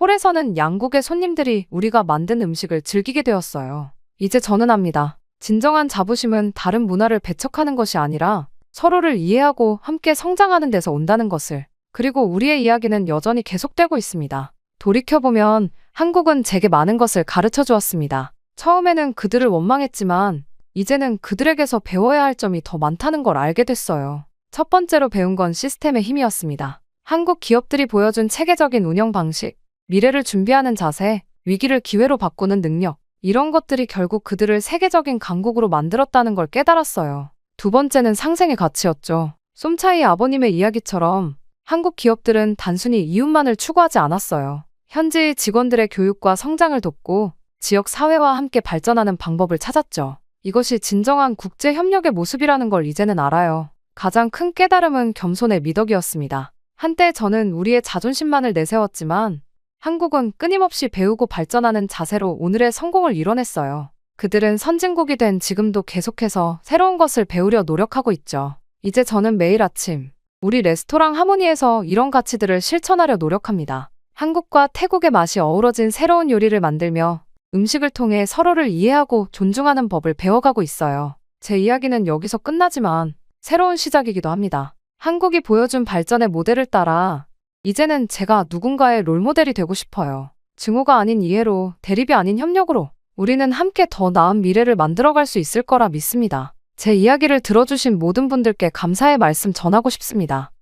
홀에서는 양국의 손님들이 우리가 만든 음식을 즐기게 되었어요. 이제 저는 압니다. 진정한 자부심은 다른 문화를 배척하는 것이 아니라 서로를 이해하고 함께 성장하는 데서 온다는 것을. 그리고 우리의 이야기는 여전히 계속되고 있습니다. 돌이켜보면 한국은 제게 많은 것을 가르쳐 주었습니다. 처음에는 그들을 원망했지만 이제는 그들에게서 배워야 할 점이 더 많다는 걸 알게 됐어요. 첫 번째로 배운 건 시스템의 힘이었습니다. 한국 기업들이 보여준 체계적인 운영 방식, 미래를 준비하는 자세, 위기를 기회로 바꾸는 능력, 이런 것들이 결국 그들을 세계적인 강국으로 만들었다는 걸 깨달았어요. 두 번째는 상생의 가치였죠. 쏨차이 아버님의 이야기처럼 한국 기업들은 단순히 이윤만을 추구하지 않았어요. 현지 직원들의 교육과 성장을 돕고 지역 사회와 함께 발전하는 방법을 찾았죠. 이것이 진정한 국제 협력의 모습이라는 걸 이제는 알아요. 가장 큰 깨달음은 겸손의 미덕이었습니다. 한때 저는 우리의 자존심만을 내세웠지만 한국은 끊임없이 배우고 발전하는 자세로 오늘의 성공을 이뤄냈어요. 그들은 선진국이 된 지금도 계속해서 새로운 것을 배우려 노력하고 있죠. 이제 저는 매일 아침 우리 레스토랑 하모니에서 이런 가치들을 실천하려 노력합니다. 한국과 태국의 맛이 어우러진 새로운 요리를 만들며 음식을 통해 서로를 이해하고 존중하는 법을 배워가고 있어요. 제 이야기는 여기서 끝나지만 새로운 시작이기도 합니다. 한국이 보여준 발전의 모델을 따라 이제는 제가 누군가의 롤모델이 되고 싶어요. 증오가 아닌 이해로, 대립이 아닌 협력으로 우리는 함께 더 나은 미래를 만들어갈 수 있을 거라 믿습니다. 제 이야기를 들어주신 모든 분들께 감사의 말씀 전하고 싶습니다.